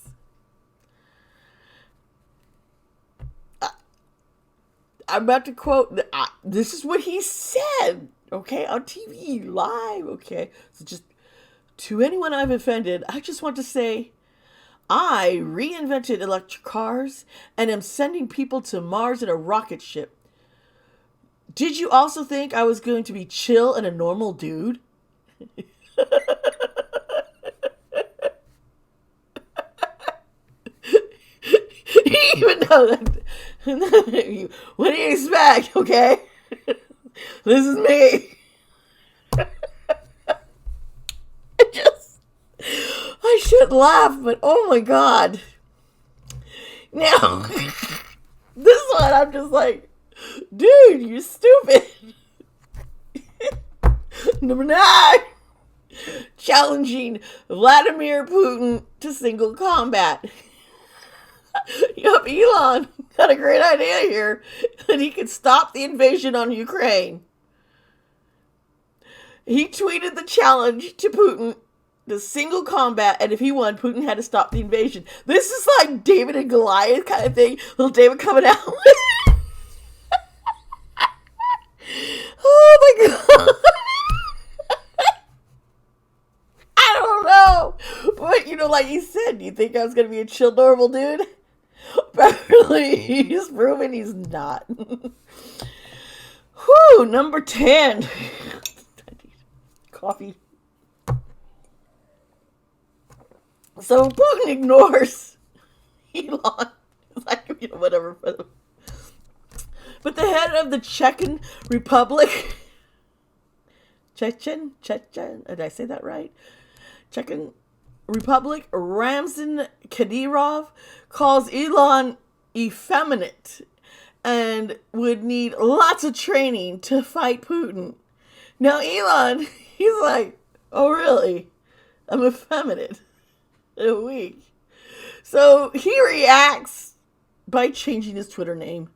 [SPEAKER 1] I'm about to quote, this is what he said, okay, on TV, live, okay? So just, to anyone I've offended, I just want to say, I reinvented electric cars and am sending people to Mars in a rocket ship. Did you also think I was going to be chill and a normal dude? Even though that, what do you expect, okay? This is me. I should laugh, but oh my god. Now, this one, I'm just like, dude, you're stupid. Number 9, challenging Vladimir Putin to single combat. Yup, Elon got a great idea here that he could stop the invasion on Ukraine. He tweeted the challenge to Putin, the single combat, and if he won, Putin had to stop the invasion. This is like David and Goliath kind of thing. Little David coming out with oh my god. I don't know. But, like you said, do you think I was going to be a chill, normal dude? Apparently, he's proven he's not. Whew, number 10. Coffee. So Putin ignores Elon. Like, whatever. But the head of the Chechen Republic, Chechen, did I say that right? Chechen Republic, Ramzan Kadyrov, calls Elon effeminate and would need lots of training to fight Putin. Now Elon, he's like, oh really? I'm effeminate in a week. So he reacts by changing his Twitter name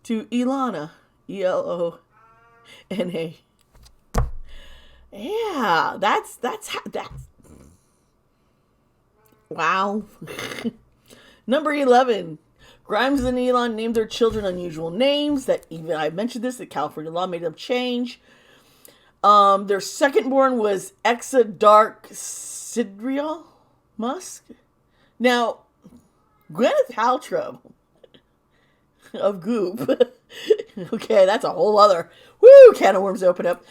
[SPEAKER 1] to Elona. Elona. Yeah, that's wow. Number 11. Grimes and Elon named their children unusual names that even I mentioned this, that California law made them change. Their second born was Exa Dark Sidriel Musk. Now, Gwyneth Paltrow of Goop. Okay, that's a whole other can of worms to open up.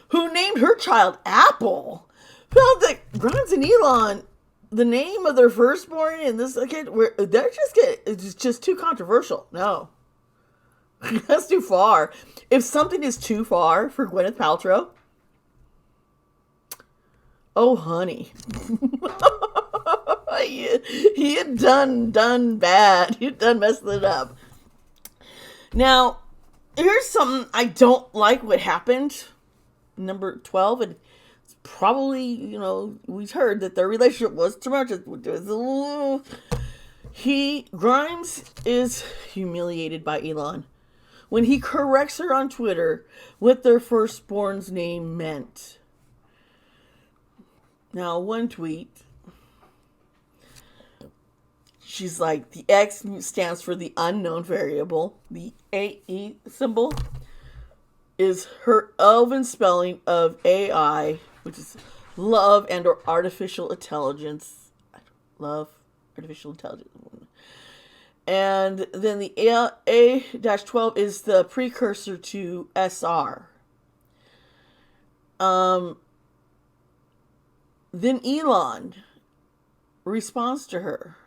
[SPEAKER 1] Who named her child Apple? Felt that Grimes and Elon, the name of their firstborn and this kid, it's just too controversial. No. That's too far. If something is too far for Gwyneth Paltrow, oh honey. he had done bad. He had done messing it up. Now, here's something I don't like what happened. Number 12, and it's probably, we've heard that their relationship was tumultuous. Grimes is humiliated by Elon when he corrects her on Twitter what their firstborn's name meant. Now, one tweet, she's like, the X stands for the unknown variable. The AE symbol is her elven spelling of AI, which is love and or artificial intelligence. Love, artificial intelligence. And then the A-12 is the precursor to SR. Then Elon responds to her.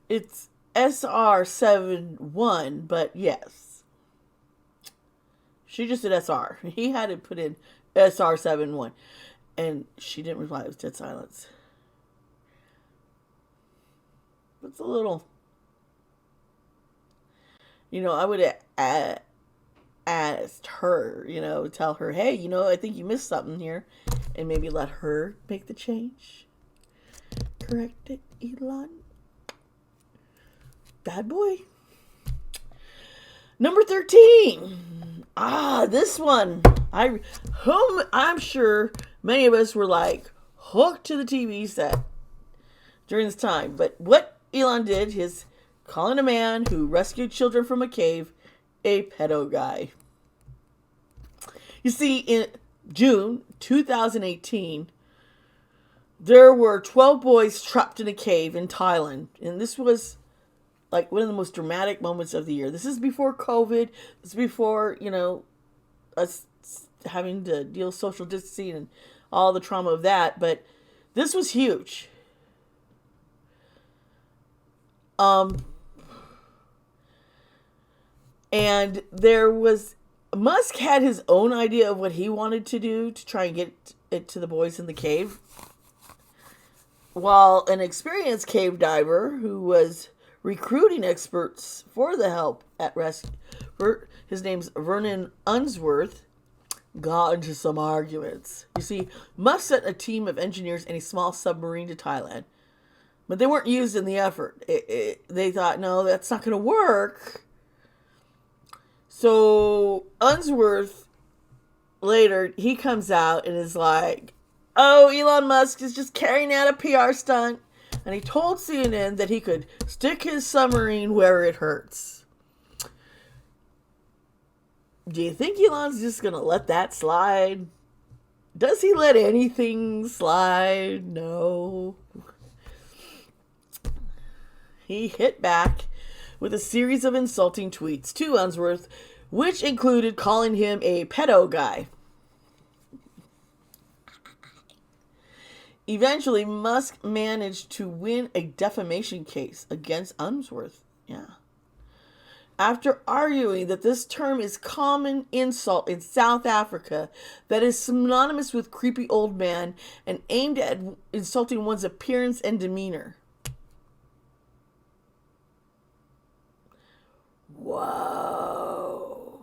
[SPEAKER 1] It's SR71, but yes. She just did SR. He had to put in SR71. And she didn't reply. It was dead silence. It's a little... I would have asked her, tell her, hey, I think you missed something here. And maybe let her make the change. Correct it, Elon. Bad boy. Number 13. This one. I'm sure many of us were like hooked to the TV set during this time. But what Elon did is calling a man who rescued children from a cave a pedo guy. You see, in June 2018, there were 12 boys trapped in a cave in Thailand. And this was like one of the most dramatic moments of the year. This is before COVID. This is before, us having to deal with social distancing and all the trauma of that. But this was huge. And Musk had his own idea of what he wanted to do to try and get it to the boys in the cave. While an experienced cave diver who was recruiting experts for the help at rescue, his name's Vernon Unsworth, got into some arguments. You see, Musk sent a team of engineers and a small submarine to Thailand, but they weren't used in the effort. They thought, no, that's not going to work. So Unsworth, later, he comes out and is like, oh, Elon Musk is just carrying out a PR stunt. And he told CNN that he could stick his submarine where it hurts. Do you think Elon's just going to let that slide? Does he let anything slide? No. He hit back with a series of insulting tweets to Unsworth, which included calling him a pedo guy. Eventually, Musk managed to win a defamation case against Unsworth. Yeah. After arguing that this term is common insult in South Africa that is synonymous with creepy old man and aimed at insulting one's appearance and demeanor. Whoa.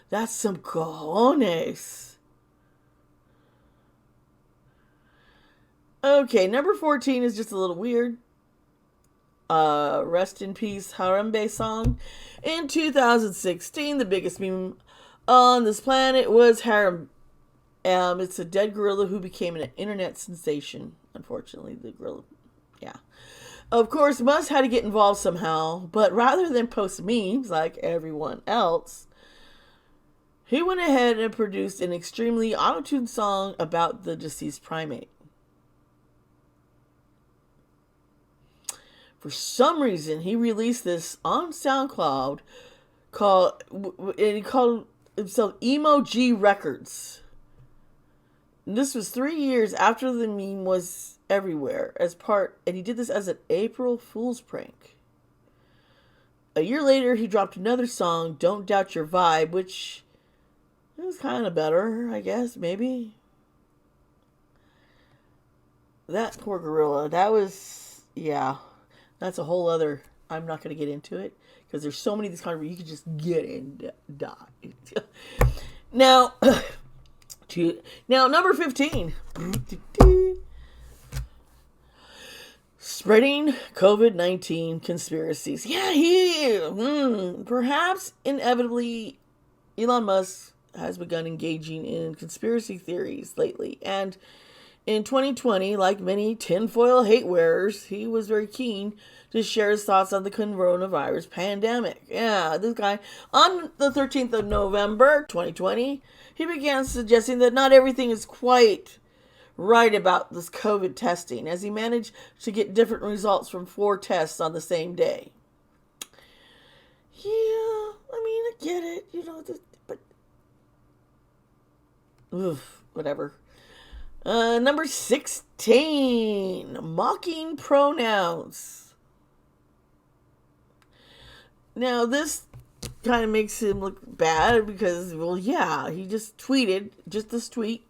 [SPEAKER 1] That's some cojones. Okay, number 14 is just a little weird. Rest in Peace Harambe song. In 2016, the biggest meme on this planet was Harambe. It's a dead gorilla who became an internet sensation. Unfortunately, the gorilla, yeah. Of course, Musk had to get involved somehow, but rather than post memes like everyone else, he went ahead and produced an extremely auto-tuned song about the deceased primate. For some reason, he released this on SoundCloud and he called himself Emoji Records. And this was 3 years after the meme was everywhere and he did this as an April Fool's prank. A year later, he dropped another song, Don't Doubt Your Vibe, which was kind of better, I guess, maybe. That poor gorilla, yeah. That's a whole other, I'm not going to get into it, because there's so many of these controversies, you could just get in and die. Now, number 15. Spreading COVID-19 conspiracies. Yeah, perhaps inevitably, Elon Musk has begun engaging in conspiracy theories lately, and in 2020, like many tinfoil hate wearers, he was very keen to share his thoughts on the coronavirus pandemic. Yeah, this guy, on the 13th of November, 2020, he began suggesting that not everything is quite right about this COVID testing, as he managed to get different results from 4 tests on the same day. Yeah, I mean, I get it, but whatever. Number 16, mocking pronouns. Now, this kind of makes him look bad because, well, yeah, he just tweeted, just this tweet,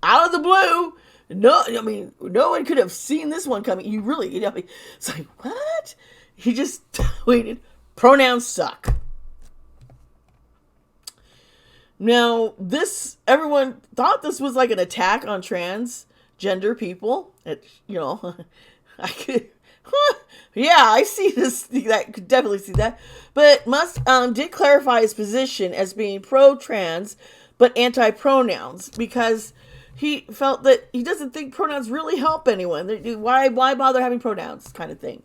[SPEAKER 1] out of the blue. No, I mean, no one could have seen this one coming. It's like, what? He just tweeted, pronouns suck. Now, everyone thought this was like an attack on transgender people. I see this. I could definitely see that. But Musk did clarify his position as being pro-trans, but anti-pronouns, because he felt that he doesn't think pronouns really help anyone. Why bother having pronouns, kind of thing.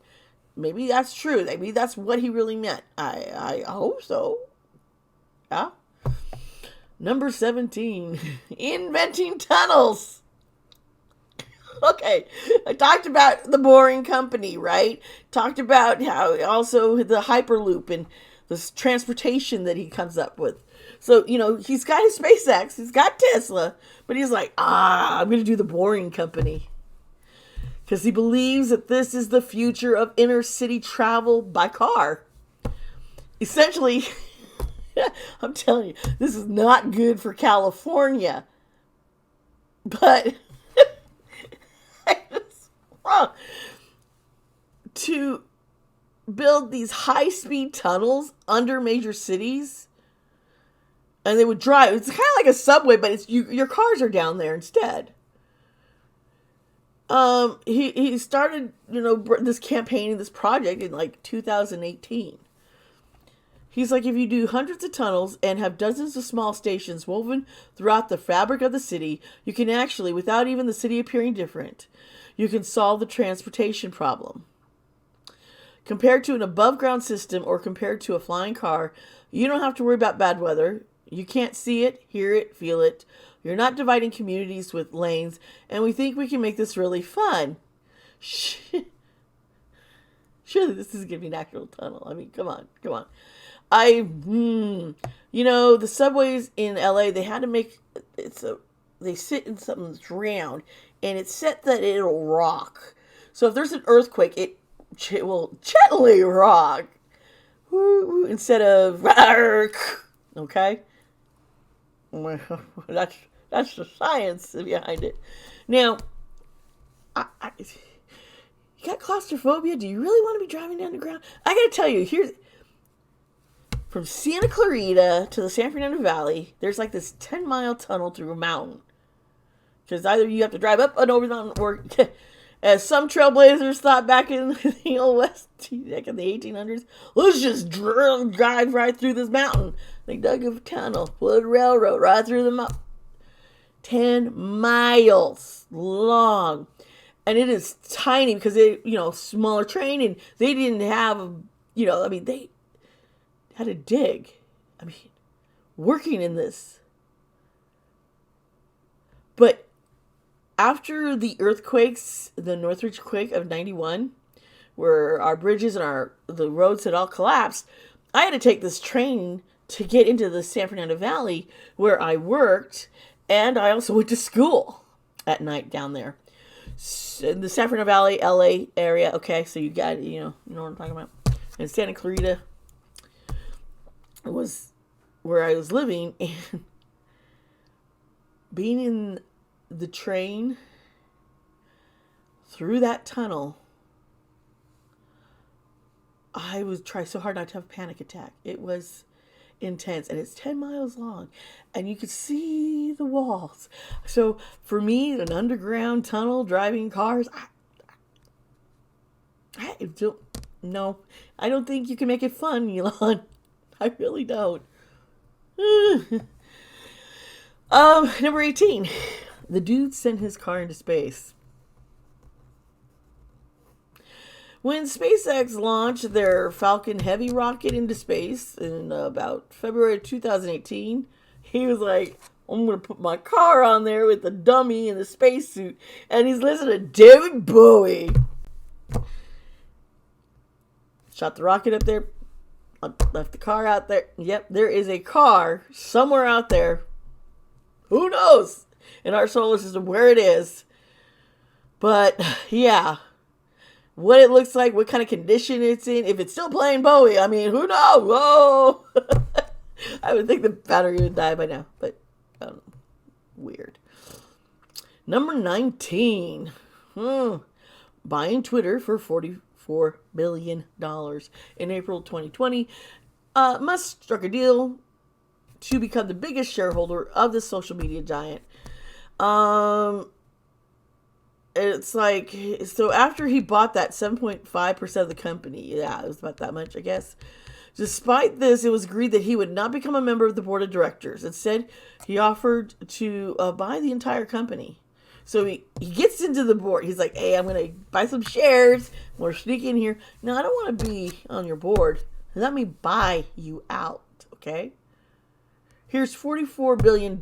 [SPEAKER 1] Maybe that's true. Maybe that's what he really meant. I hope so. Yeah. Number 17, inventing tunnels. Okay, I talked about the Boring Company, right? Talked about how also the Hyperloop and this transportation that he comes up with. So, he's got his SpaceX, he's got Tesla, but he's like, I'm going to do the Boring Company. Because he believes that this is the future of inner city travel by car. Essentially, I'm telling you, this is not good for California. But to build these high-speed tunnels under major cities, and they would drive. It's kind of like a subway, but it's your cars are down there instead. He started, this campaign, this project in like 2018. He's like, if you do hundreds of tunnels and have dozens of small stations woven throughout the fabric of the city, you can actually, without even the city appearing different, you can solve the transportation problem. Compared to an above-ground system or compared to a flying car, you don't have to worry about bad weather. You can't see it, hear it, feel it. You're not dividing communities with lanes, and we think we can make this really fun. Surely this is going to be an actual tunnel. I mean, come on. The subways in LA, they had to make they sit in something that's round, and it's set that it'll rock. So if there's an earthquake, it will gently rock instead of okay. That's the science behind it. Now, you got claustrophobia? Do you really want to be driving down the ground? I gotta tell you, From Santa Clarita to the San Fernando Valley, there's like this 10-mile tunnel through a mountain. Because either you have to drive up and over the mountain, or as some trailblazers thought back in the old West, back in the 1800s, let's just drive right through this mountain. They dug a tunnel, put a railroad right through the mountain. 10 miles long. And it is tiny because they, smaller train, and they didn't have, they had to dig. Working in this. But after the earthquakes, the Northridge quake of 91, where our bridges and the roads had all collapsed, I had to take this train to get into the San Fernando Valley where I worked, and I also went to school at night down there. In the San Fernando Valley, LA area. Okay, so you got, you know what I'm talking about. And Santa Clarita was where I was living, and being in the train through that tunnel, I would try so hard not to have a panic attack. It was intense, and it's 10 miles long, and you could see the walls. So for me, an underground tunnel, driving cars, I don't think you can make it fun, Elon. I really don't. Number 18. The dude sent his car into space. When SpaceX launched their Falcon Heavy rocket into space in about February 2018, he was like, I'm going to put my car on there with the dummy and the spacesuit. And he's listening to David Bowie. Shot the rocket up there. Left the car out there. Yep, there is a car somewhere out there. Who knows in our solar system where it is. But, yeah. What it looks like, what kind of condition it's in, if it's still playing Bowie, who knows? Whoa! I would think the battery would die by now, but I don't know. Weird. Number 19. Buying Twitter for $44 billion. In April 2020, Musk struck a deal to become the biggest shareholder of the social media giant. It's like, so after he bought that 7.5% of the company, yeah, it was about that much, I guess. Despite this, it was agreed that he would not become a member of the board of directors. Instead, he offered to buy the entire company. So he gets into the board. He's like, hey, I'm going to buy some shares. We're sneaking in here. No, I don't want to be on your board. Let me buy you out, okay? Here's $44 billion.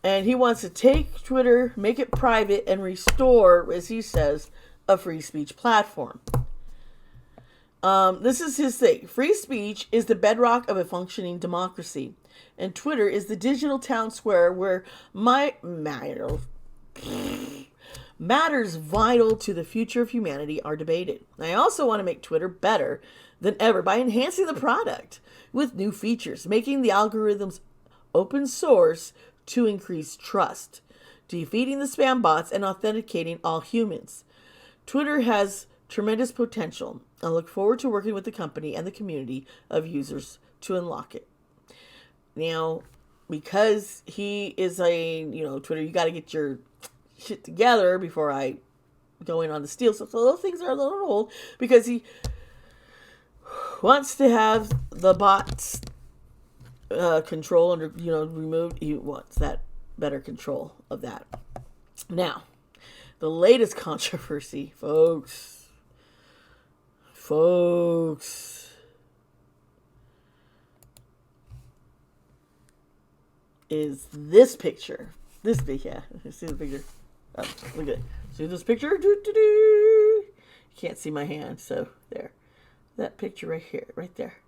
[SPEAKER 1] And he wants to take Twitter, make it private, and restore, as he says, a free speech platform. This is his thing. Free speech is the bedrock of a functioning democracy. And Twitter is the digital town square where matters vital to the future of humanity are debated. I also want to make Twitter better than ever by enhancing the product with new features, making the algorithms open source to increase trust, defeating the spam bots, and authenticating all humans. Twitter has tremendous potential. I look forward to working with the company and the community of users to unlock it. Now, because he is Twitter, you got to get your shit together before I go in on the steal. So those things are a little old because he wants to have the bots control and removed. He wants that better control of that. Now, the latest controversy, folks, is this picture. See the picture. Oh, look at it. See this picture? You can't see my hand, so there. That picture right here, right there.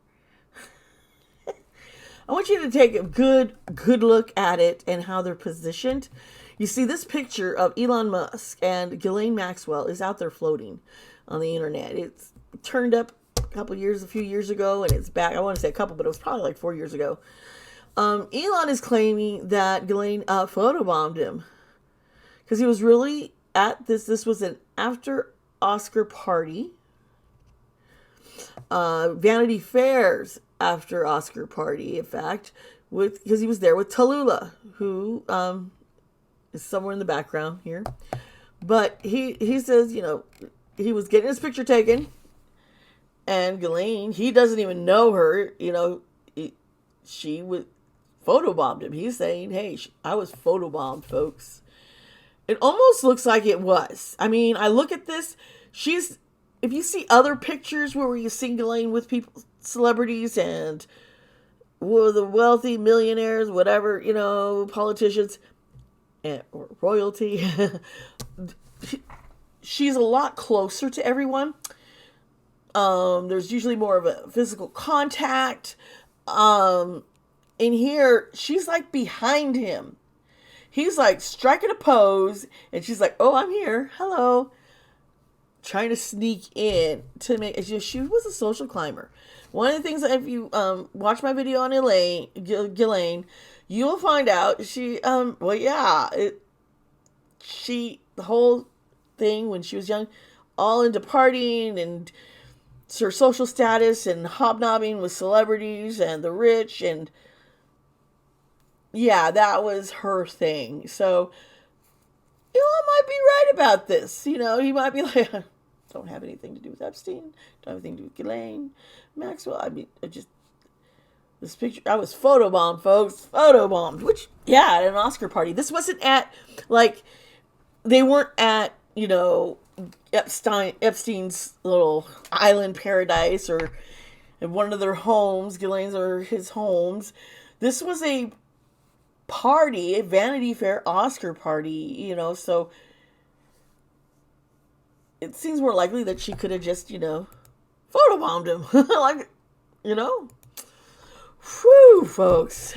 [SPEAKER 1] I want you to take a good look at it and how they're positioned. You see, this picture of Elon Musk and Ghislaine Maxwell is out there floating on the internet. It's turned up a few years ago, and it's back. I want to say a couple, but it was probably like 4 years ago. Elon is claiming that Ghislaine photobombed him because he was really at this. This was an after Oscar party, Vanity Fair's after Oscar party, in fact, because he was there with Tallulah, who is somewhere in the background here. But he says, he was getting his picture taken, and Ghislaine, he doesn't even know her, she would photobombed him. He's saying, hey, I was photobombed, folks. It almost looks like it was. I mean, I look at this, if you see other pictures where you see Ghislaine with people, celebrities and the wealthy millionaires, whatever, politicians, or royalty, she's a lot closer to everyone. There's usually more of a physical contact. In here, she's like behind him. He's like striking a pose, and she's like, oh, I'm here. Hello. Trying to sneak in to make, she was a social climber. One of the things that if you watch my video on Ghislaine, you will find out the whole thing when she was young, all into partying and her social status and hobnobbing with celebrities and the rich, and yeah, that was her thing. So Elon might be right about this. He might be like, don't have anything to do with Epstein, don't have anything to do with Ghislaine Maxwell. I mean, this picture, I was photobombed, folks, photobombed, which, yeah, at an Oscar party. This wasn't at, they weren't at, Epstein's little island paradise or in one of their homes, Ghislaine's or his homes. This was a party, a Vanity Fair Oscar party, so it seems more likely that she could have just, photobombed him. Whew, folks.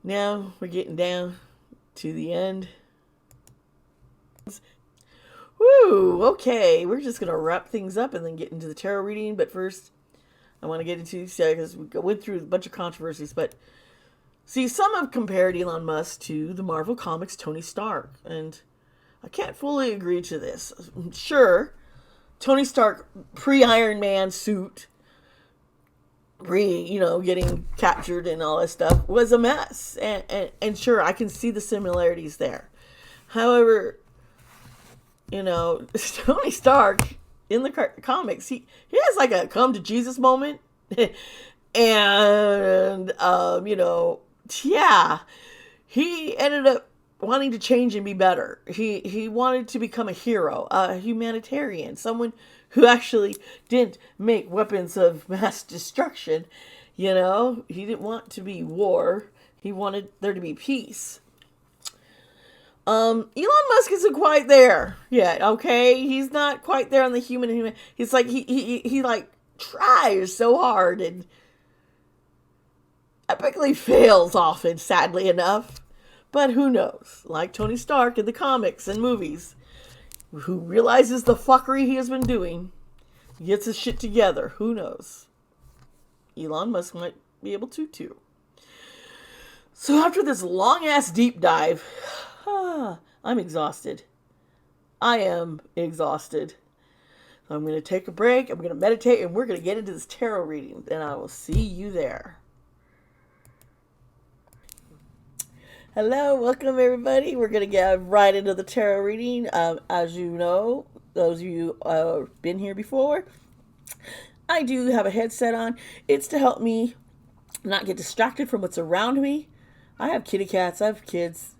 [SPEAKER 1] Now we're getting down to the end. Woo, okay, we're just going to wrap things up and then get into the tarot reading. But first, I want to get into, because we went through a bunch of controversies, but see, some have compared Elon Musk to the Marvel Comics Tony Stark, and I can't fully agree to this. Sure, Tony Stark pre-Iron Man suit, getting captured and all that stuff was a mess. And sure, I can see the similarities there. However, Tony Stark in the comics, he has like a come to Jesus moment. And, yeah, he ended up wanting to change and be better. He wanted to become a hero, a humanitarian, someone who actually didn't make weapons of mass destruction. He didn't want to be war. He wanted there to be peace. Elon Musk isn't quite there yet, okay? He's not quite there on the human. He's like, he like tries so hard and epically fails often, sadly enough. But who knows? Like Tony Stark in the comics and movies, who realizes the fuckery he has been doing, gets his shit together. Who knows? Elon Musk might be able to too. So after this long-ass deep dive, I'm exhausted. I am exhausted. So I'm going to take a break. I'm going to meditate, and we're going to get into this tarot reading. And I will see you there. Hello, welcome everybody. We're going to get right into the tarot reading. As you know, those of you who have been here before, I do have a headset on. It's to help me not get distracted from what's around me. I have kitty cats, I have kids,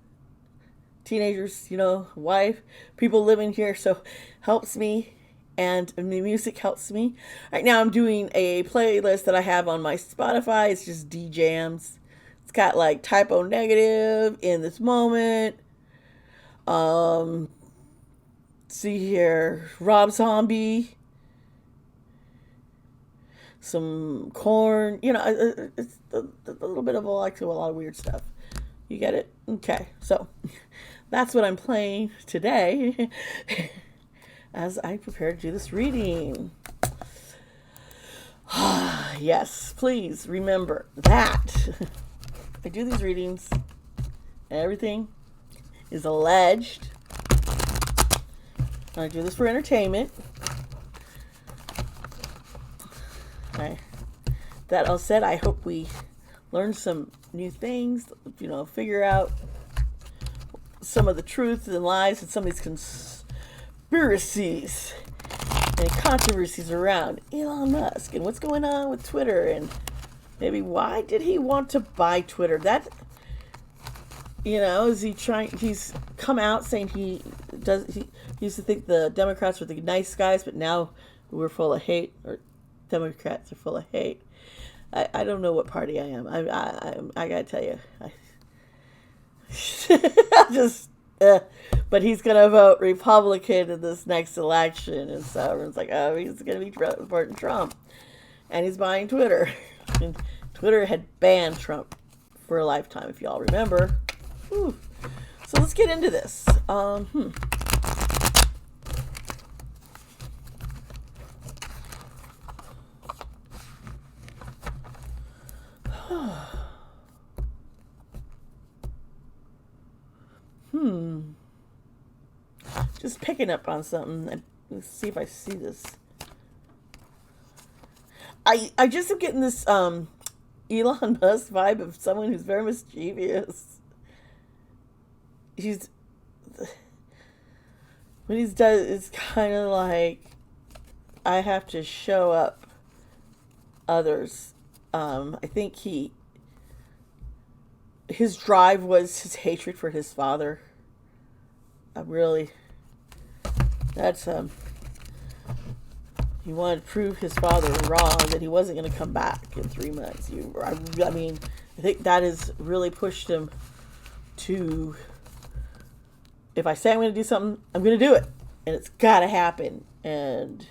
[SPEAKER 1] teenagers, wife, people living here, so helps me, and the music helps me. Right now I'm doing a playlist that I have on my Spotify. It's just D Jams. It's got like Typo Negative, In This Moment, see here, Rob Zombie, some Korn, it's a little bit of a lot of weird stuff. You get it? Okay, so that's what I'm playing today as I prepare to do this reading. Yes, please remember that I do these readings, everything is alleged. I do this for entertainment. That all said, I hope we learn some new things, figure out some of the truth and lies and some of these conspiracies and controversies around Elon Musk and what's going on with Twitter, and maybe why did he want to buy Twitter? That, is he trying? He's come out saying he used to think the Democrats were the nice guys, but now we're full of hate, or Democrats are full of hate. I don't know what party I am. I gotta tell you, but he's gonna vote Republican in this next election, and so everyone's like, oh, he's gonna be supporting Trump, and he's buying Twitter. And Twitter had banned Trump for a lifetime, if y'all remember. Whew. So let's get into this. Just picking up on something. Let's see if I see this. I just am getting this Elon Musk vibe of someone who's very mischievous. What he's done is kind of like, I have to show up others. I think his drive was his hatred for his father. He wanted to prove his father wrong, that he wasn't going to come back in 3 months. I think that has really pushed him to, if I say I'm going to do something, I'm going to do it. And it's got to happen. And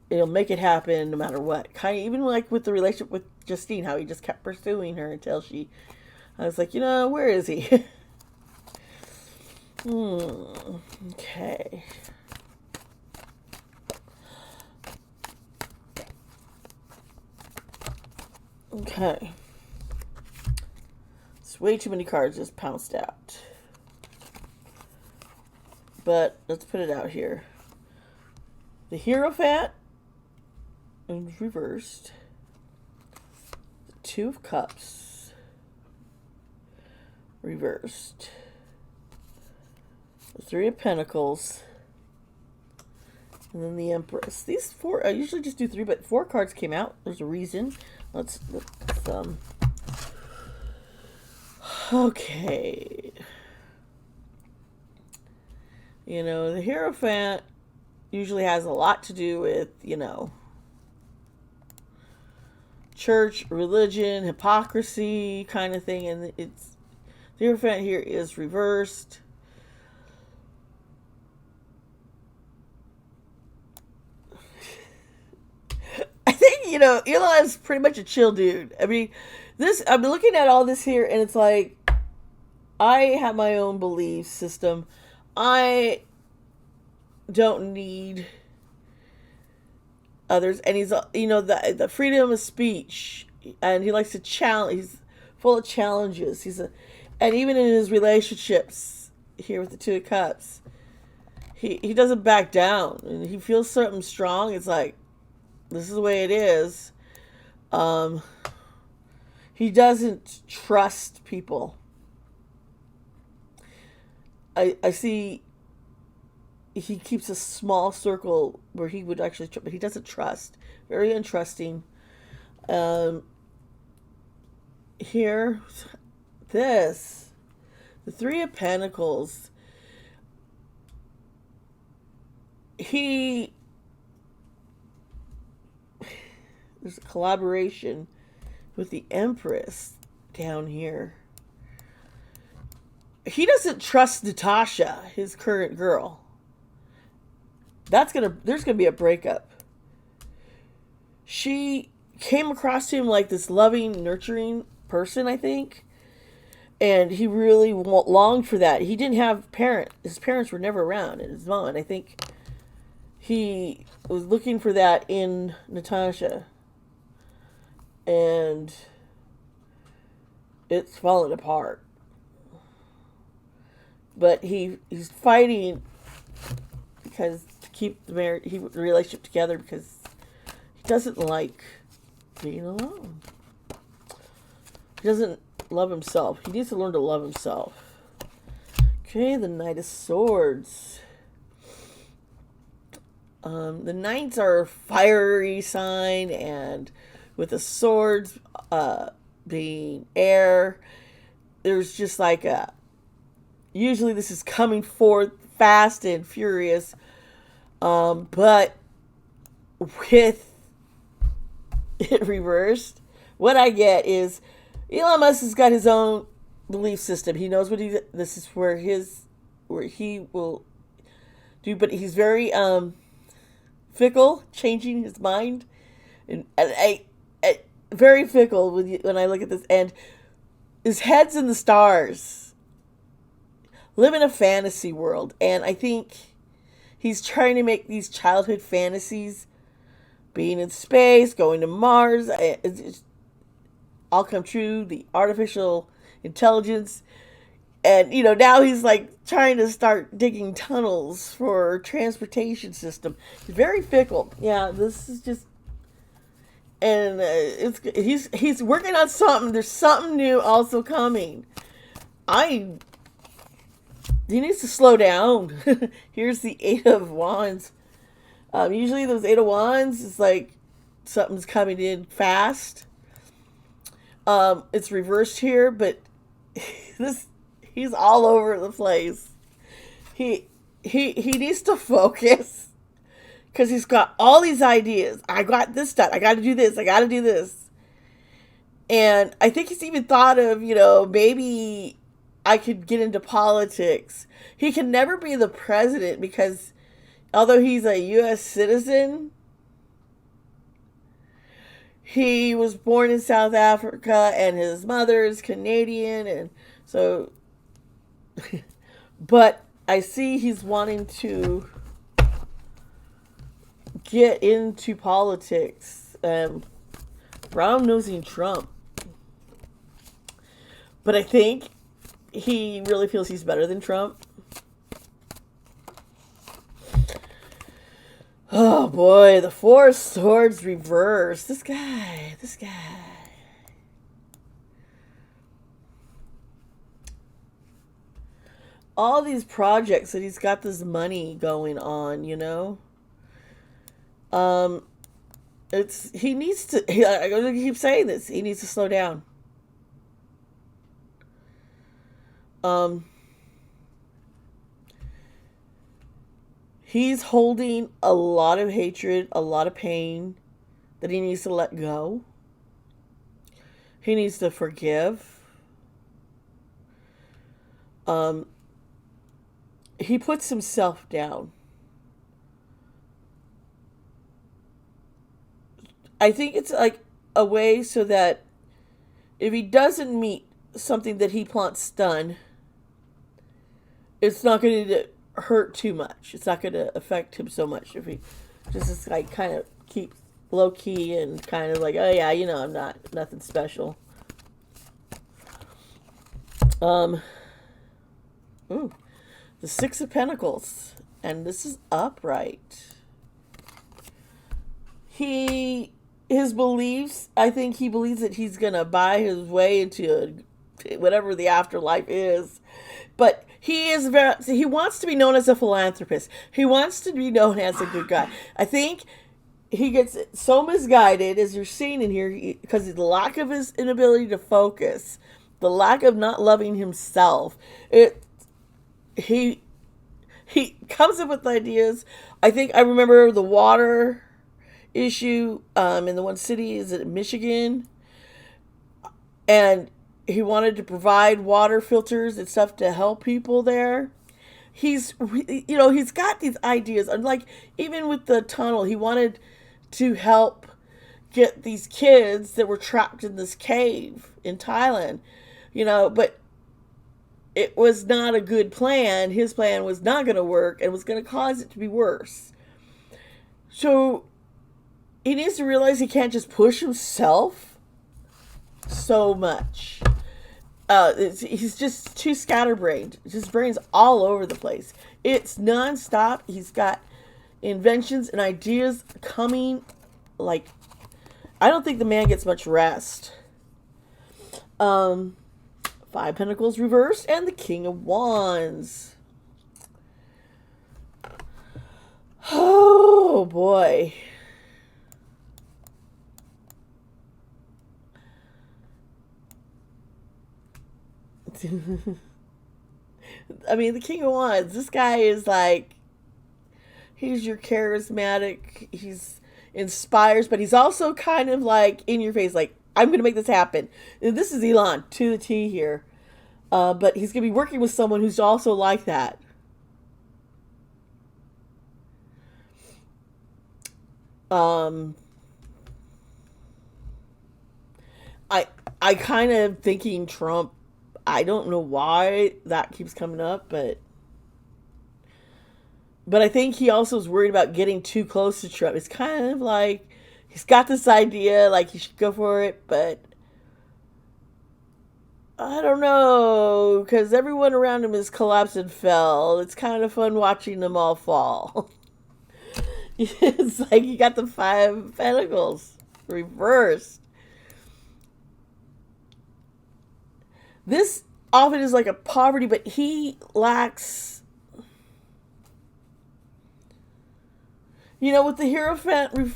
[SPEAKER 1] it'll make it happen no matter what. Kind of even like with the relationship with Justine, how he just kept pursuing her until I was like, where is he? Okay. Okay. It's way too many cards just pounced out. But let's put it out here. The Hierophant is reversed. The Two of Cups reversed. The Three of Pentacles. And then the Empress. These four, I usually just do three, but four cards came out. There's a reason. Let's okay. The Hierophant usually has a lot to do with, church, religion, hypocrisy kind of thing. And the Hierophant here is reversed. I think, Elon's pretty much a chill dude. I mean, I'm looking at all this here, and it's like, I have my own belief system. I don't need others. And he's, the freedom of speech, and he likes to challenge. He's full of challenges. And even in his relationships here with the Two of Cups, he doesn't back down, and he feels something strong. It's like, this is the way it is. He doesn't trust people. I see he keeps a small circle where he would actually, but he doesn't trust. Very untrusting. Here, the Three of Pentacles. There's a collaboration with the Empress down here. He doesn't trust Natasha, his current girl. There's gonna be a breakup. She came across him like this loving, nurturing person, I think. And he really longed for that. He didn't have parents. His parents were never around, and his mom. And I think he was looking for that in Natasha. And it's fallen apart. but he's fighting because to keep the relationship together, because he doesn't like being alone. He doesn't love himself. He needs to learn to love himself. Okay, the Knight of Swords. The Knights are a fiery sign, and with the swords being air, there's just like a... Usually this is coming forth fast and furious, but with it reversed, what I get is Elon Musk has got his own belief system. He knows this is where he will do, but he's very fickle, changing his mind, and I very fickle when I look at this. And his head's in the stars, live in a fantasy world, and I think he's trying to make these childhood fantasies, being in space, going to Mars, it's all come true. The artificial intelligence. And, now he's like trying to start digging tunnels for transportation system. He's very fickle. Yeah, this is just, and he's working on something. There's something new also coming. He needs to slow down. Here's the Eight of Wands. Usually those Eight of Wands is like something's coming in fast. It's reversed here, but he's all over the place. He needs to focus, because he's got all these ideas. I got this done. I got to do this. I got to do this. And I think he's even thought of, maybe I could get into politics. He can never be the president because although he's a U.S. citizen, he was born in South Africa and his mother is Canadian, and so, but I see he's wanting to get into politics. Brown nosing Trump. But I think he really feels he's better than Trump. Oh boy, the Four of Swords reversed. This guy. All these projects that he's got this money going on, he needs to, I'm going to keep saying this, he needs to slow down. He's holding a lot of hatred, a lot of pain that he needs to let go. He needs to forgive. He puts himself down. I think it's like a way so that if he doesn't meet something that he wants done, it's not going to hurt too much. It's not going to affect him so much if he just like kind of keeps low key and kind of like, oh yeah, I'm not nothing special. Ooh, the Six of Pentacles, and this is upright. His beliefs, I think he believes that he's gonna buy his way into whatever the afterlife is, but he wants to be known as a philanthropist. He wants to be known as a good guy. I think he gets so misguided, as you're seeing in here, because of the lack of his inability to focus, the lack of not loving himself. He comes up with ideas. I think I remember the water issue in the one city, is it Michigan? And he wanted to provide water filters and stuff to help people there. He's got these ideas. And like, even with the tunnel, he wanted to help get these kids that were trapped in this cave in Thailand, but it was not a good plan. His plan was not going to work and was going to cause it to be worse. So he needs to realize he can't just push himself so much. He's just too scatterbrained. His brain's all over the place. It's nonstop. He's got inventions and ideas coming. Like, I don't think the man gets much rest. Five Pentacles reversed and the King of Wands. Oh boy. I mean, the King of Wands, this guy is like, he's your charismatic, he's inspires, but he's also kind of like in your face, like, I'm going to make this happen. And this is Elon to the T here. But he's going to be working with someone who's also like that. I kind of thinking Trump. I don't know why that keeps coming up, but I think he also is worried about getting too close to Trump. It's kind of like he's got this idea, like he should go for it, but I don't know, because everyone around him has collapsed and fell. It's kind of fun watching them all fall. It's like you got the Five Pentacles reversed. This often is like a poverty, but he lacks, with the Hierophant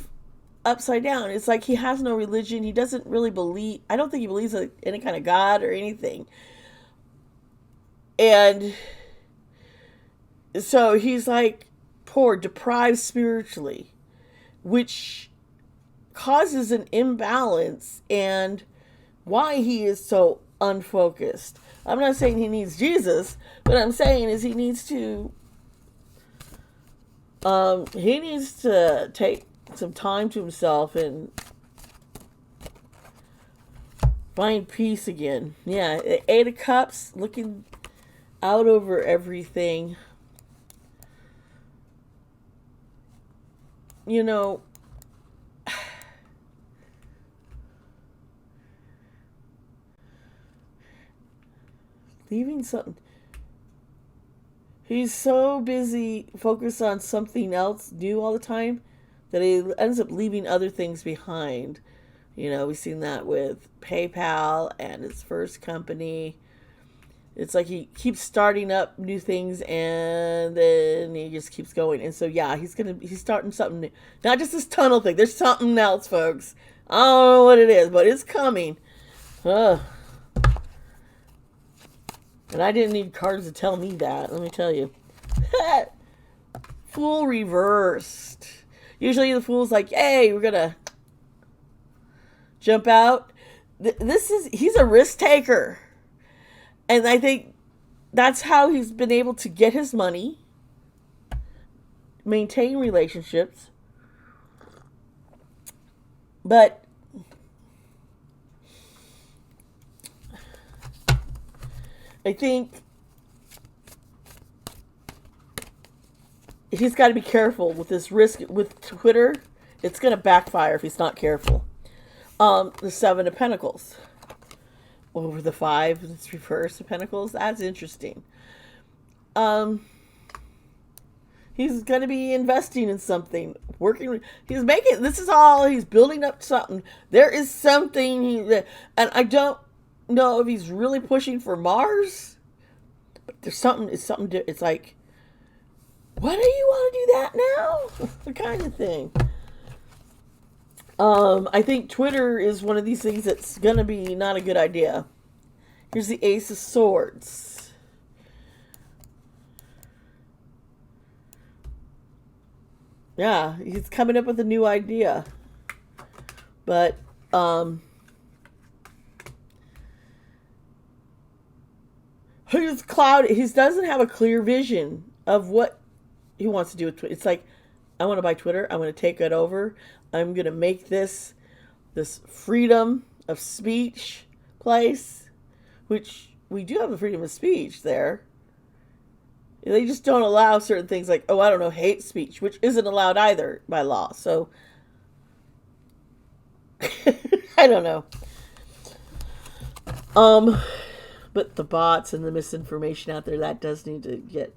[SPEAKER 1] upside down, it's like he has no religion. He doesn't really believe, I don't think he believes in any kind of God or anything. And so he's like poor, deprived spiritually, which causes an imbalance and why he is so unfocused. I'm not saying he needs Jesus, but I'm saying is he needs to take some time to himself and find peace again. Yeah, Eight of Cups, looking out over everything. Leaving something. He's so busy focused on something else new all the time that he ends up leaving other things behind. We've seen that with PayPal and his first company. It's like he keeps starting up new things and then he just keeps going. And so, yeah, he's starting something new. Not just this tunnel thing. There's something else, folks. I don't know what it is, but it's coming. Ugh. And I didn't need cards to tell me that, let me tell you. Fool reversed. Usually the Fool's like, hey, we're going to jump out. He's a risk taker. And I think that's how he's been able to get his money, maintain relationships. But I think he's got to be careful with this risk with Twitter. It's going to backfire if he's not careful. The Seven of Pentacles over the Five. It's reverse of Pentacles. That's interesting. He's going to be investing in something. He's building up something. There is something and I don't know if he's really pushing for Mars, but it's like, what do you want to do that now? The kind of thing. I think Twitter is one of these things that's gonna be not a good idea. Here's the Ace of Swords. Yeah, he's coming up with a new idea. But he doesn't have a clear vision of what he wants to do with Twitter. It's like, I want to buy Twitter. I'm going to take it over. I'm going to make this freedom of speech place, which we do have the freedom of speech there. They just don't allow certain things like, hate speech, which isn't allowed either by law. So, I don't know. But the bots and the misinformation out there, that does need to get.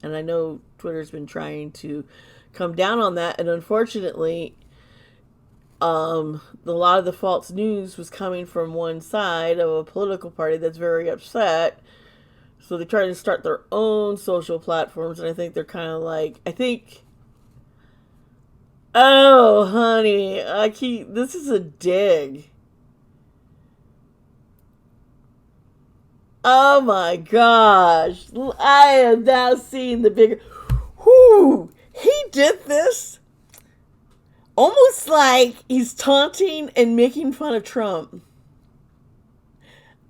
[SPEAKER 1] And I know Twitter's been trying to come down on that, and unfortunately, a lot of the false news was coming from one side of a political party that's very upset. So they try to start their own social platforms, and I think they're kind of like, oh, honey, this is a dig. Oh my gosh, I am now seeing the bigger, he did this almost like he's taunting and making fun of Trump.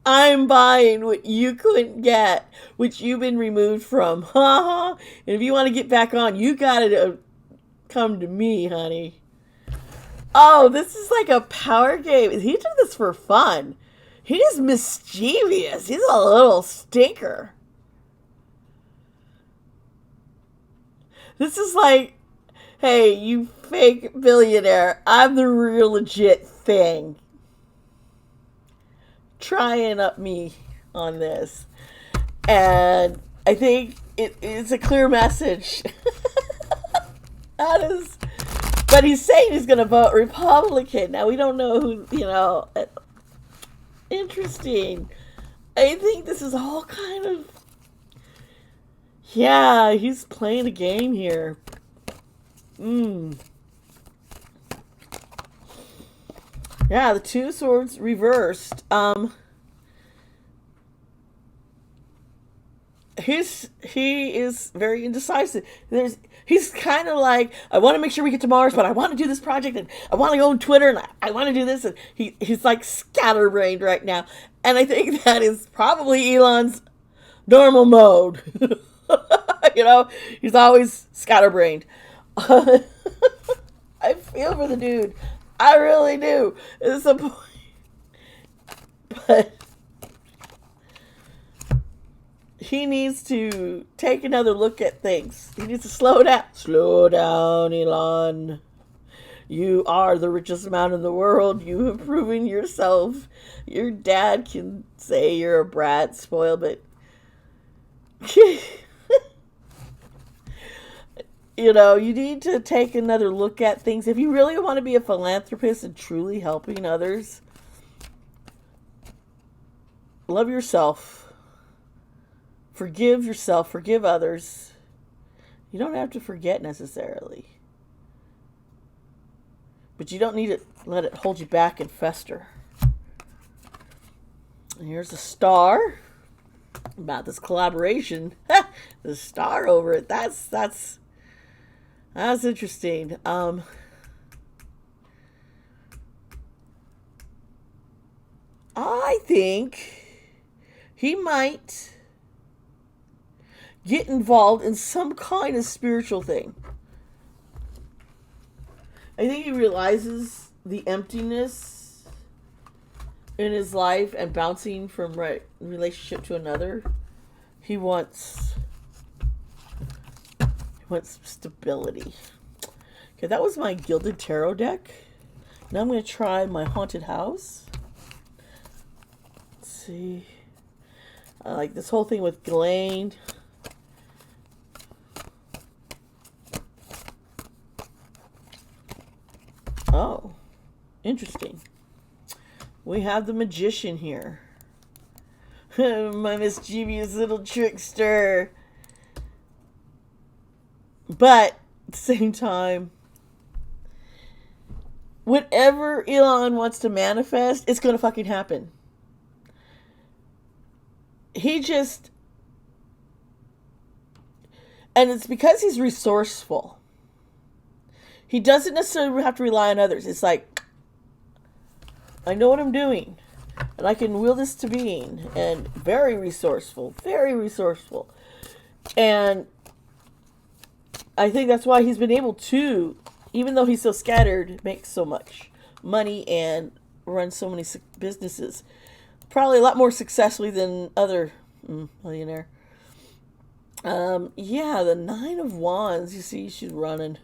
[SPEAKER 1] I'm buying what you couldn't get, which you've been removed from. And if you want to get back on, you gotta come to me, honey. Oh, this is like a power game. He did this for fun. He's mischievous. He's a little stinker. This is like, hey, you fake billionaire, I'm the real legit thing. Trying up me on this. And I think it's a clear message. That is, but he's saying he's going to vote Republican. Now, we don't know who, interesting. I think this is all kind of, yeah, he's playing a game here. Yeah, the two swords reversed. He is very indecisive. He's kind of like, I want to make sure we get to Mars, but I want to do this project, and I want to go on Twitter, and I want to do this, and he's like scatterbrained right now. And I think that is probably Elon's normal mode. He's always scatterbrained. I feel for the dude. I really do. It's a point. But he needs to take another look at things. He needs to slow down. Slow down, Elon. You are the richest man in the world. You have proven yourself. Your dad can say you're a brat, spoiled, but you need to take another look at things. If you really want to be a philanthropist and truly helping others, love yourself. Forgive yourself. Forgive others. You don't have to forget necessarily. But you don't need to let it hold you back and fester. And here's a star about this collaboration. The star over it. That's interesting. I think he might get involved in some kind of spiritual thing. I think he realizes the emptiness in his life and bouncing from relationship to another. He wants stability. Okay, that was my Gilded Tarot deck. Now I'm going to try my Haunted House. Let's see. I like this whole thing with Ghislaine. Oh, interesting. We have the Magician here. My mischievous little trickster. But at the same time, whatever Elon wants to manifest, it's going to fucking happen. And it's because he's resourceful. He doesn't necessarily have to rely on others. It's like, I know what I'm doing, and I can will this to being, and very resourceful, and I think that's why he's been able to, even though he's so scattered, make so much money and run so many businesses, probably a lot more successfully than other millionaire. Yeah, the Nine of Wands. You see, she's running.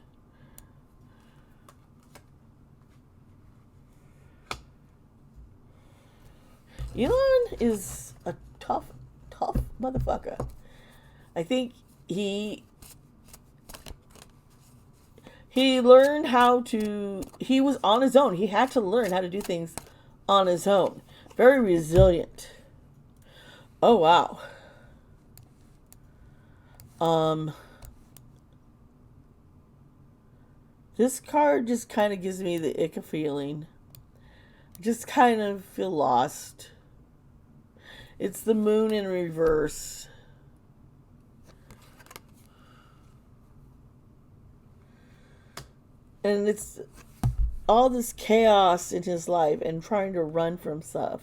[SPEAKER 1] Elon is a tough motherfucker. I think he learned how to, he was on his own. He had to learn how to do things on his own. Very resilient. Oh, wow. This card just kind of gives me the ick feeling. Just kind of feel lost. It's the moon in reverse. And it's all this chaos in his life and trying to run from stuff.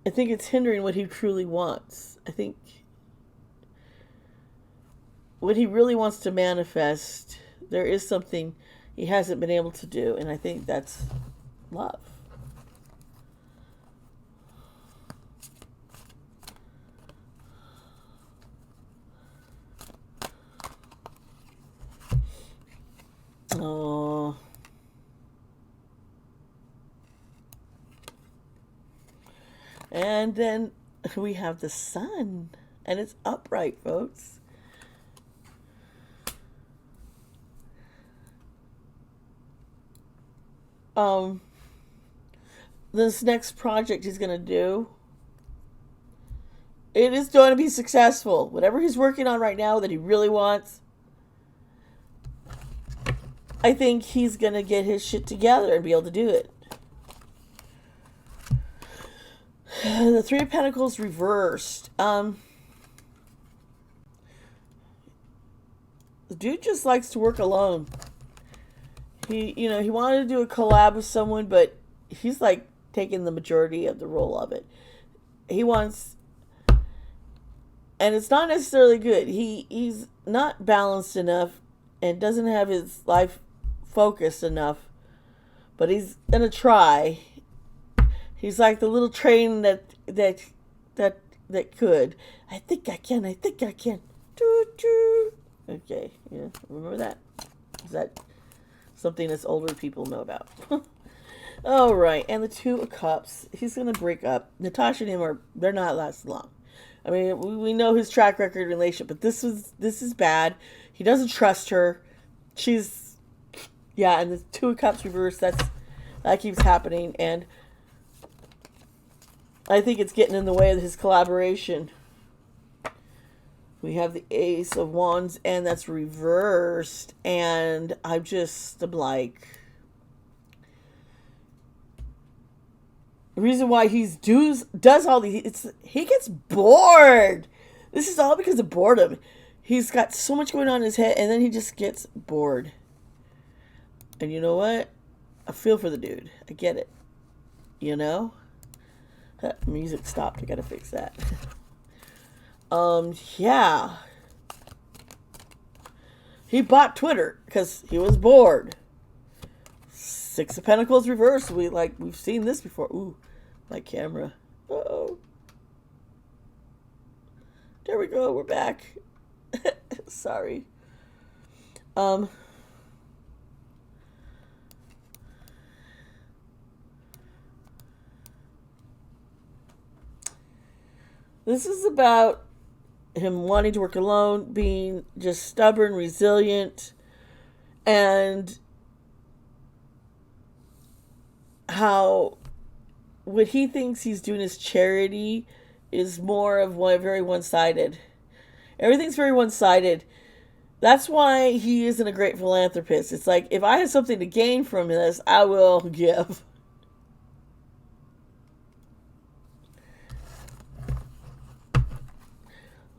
[SPEAKER 1] I think it's hindering what he truly wants. I think what he really wants to manifest, there is something he hasn't been able to do, and I think that's love. Oh. And then we have the sun, and it's upright, folks. This next project he's going to do, it is going to be successful. Whatever he's working on right now that he really wants, I think he's going to get his shit together and be able to do it. The Three of Pentacles reversed. The dude just likes to work alone. He wanted to do a collab with someone, but he's like taking the majority of the role of it. He wants, and it's not necessarily good. He's not balanced enough and doesn't have his life focused enough, but he's gonna try. He's like the little train that could. I think I can. Okay, yeah, remember that? Is that something that's older people know about? All right, and the Two of Cups. He's gonna break up. Natasha and him they're not lasting long. I mean, we know his track record relationship, but this is bad. He doesn't trust her. And the Two of Cups reverse. That keeps happening, and I think it's getting in the way of his collaboration. We have the Ace of Wands, and that's reversed. And I'm like, the reason why he does all these, he gets bored. This is all because of boredom. He's got so much going on in his head, and then he just gets bored. And you know what? I feel for the dude. I get it. You know? Music stopped. I gotta fix that. Yeah. He bought Twitter because he was bored. Six of Pentacles reversed. We've seen this before. Ooh, my camera. Uh-oh. There we go. We're back. Sorry. This is about him wanting to work alone, being just stubborn, resilient, and how what he thinks he's doing as charity is more of very one-sided. Everything's very one-sided. That's why he isn't a great philanthropist. It's like, if I have something to gain from this, I will give.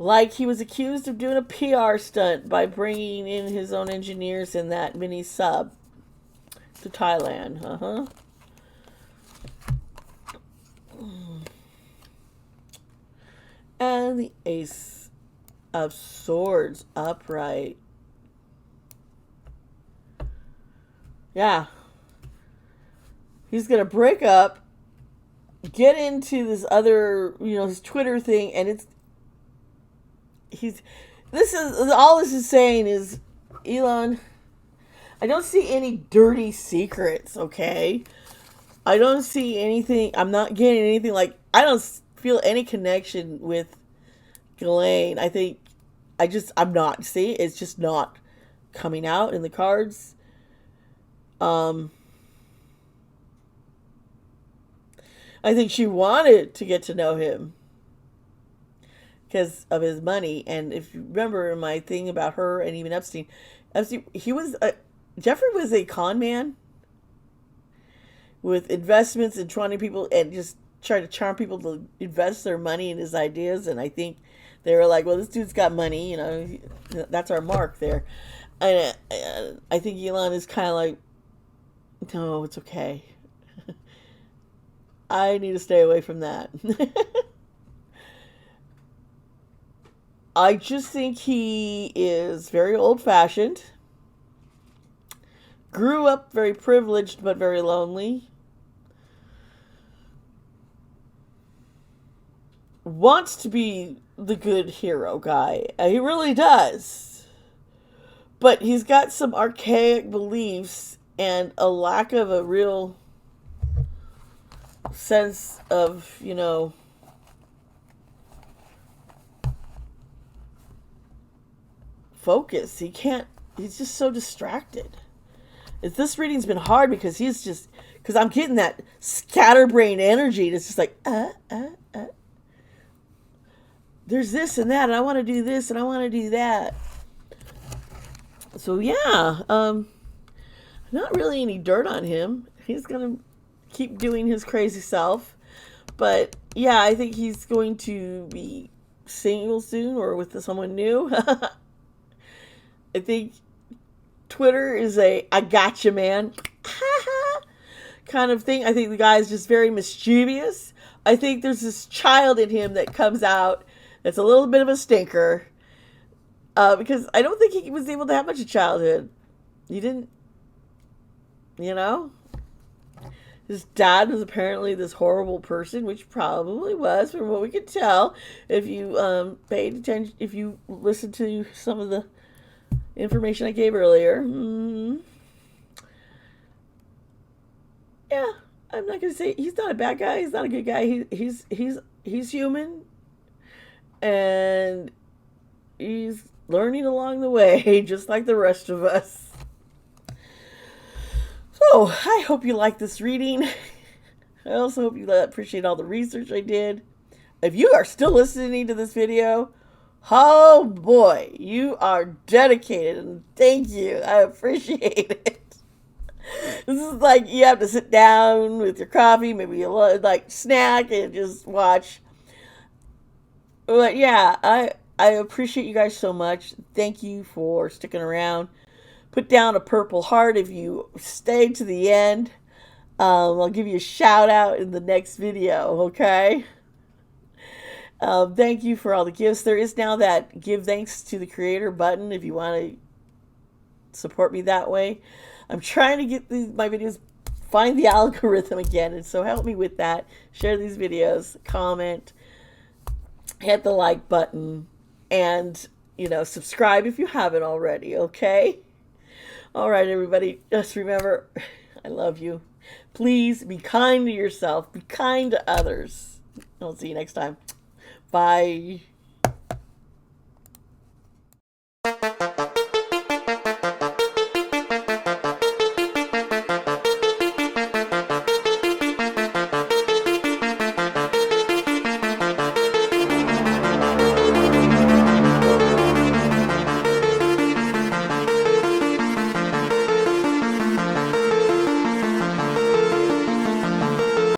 [SPEAKER 1] Like, he was accused of doing a PR stunt by bringing in his own engineers in that mini sub to Thailand. And the Ace of Swords upright. Yeah. He's going to break up, get into this other, his Twitter thing, and this is saying is, Elon, I don't see any dirty secrets, okay? I don't see anything. I'm not getting anything like. I don't feel any connection with Ghislaine. I think I'm not. See, it's just not coming out in the cards. I think she wanted to get to know him because of his money. And if you remember my thing about her and even Epstein, Jeffrey was a con man with investments and trying people and just trying to charm people to invest their money in his ideas. And I think they were like, well, this dude's got money, that's our mark there. And I think Elon is kind of like, no, it's okay. I need to stay away from that. I just think he is very old-fashioned. Grew up very privileged but very lonely. Wants to be the good hero guy. He really does. But he's got some archaic beliefs and a lack of a real sense of, focus. He's just so distracted. This reading's been hard because because I'm getting that scatterbrain energy. And it's just like, there's this and that, and I want to do this and I want to do that. So yeah, not really any dirt on him. He's gonna keep doing his crazy self. But yeah, I think he's going to be single soon or with someone new. I think Twitter is I gotcha, man kind of thing. I think the guy is just very mischievous. I think there's this child in him that comes out that's a little bit of a stinker. Because I don't think he was able to have much of childhood. He didn't, His dad was apparently this horrible person, which probably was, from what we could tell. If you paid attention, if you listened to some of the information I gave earlier. Yeah, I'm not gonna say he's not a bad guy. He's not a good guy. He's human, and he's learning along the way, just like the rest of us. So I hope you like this reading. I also hope you appreciate all the research I did. If you are still listening to this video, oh boy, you are dedicated, and thank you. I appreciate it. This is like you have to sit down with your coffee, maybe a snack, and just watch. But yeah, I appreciate you guys so much. Thank you for sticking around. Put down a purple heart if you stayed to the end. I'll give you a shout out in the next video, okay? Thank you for all the gifts. There is now that give thanks to the creator button if you want to support me that way. I'm trying to get my videos, find the algorithm again, and so help me with that. Share these videos, comment, hit the like button, and, subscribe if you haven't already, okay? All right, everybody, just remember, I love you. Please be kind to yourself. Be kind to others. I'll see you next time. Bye.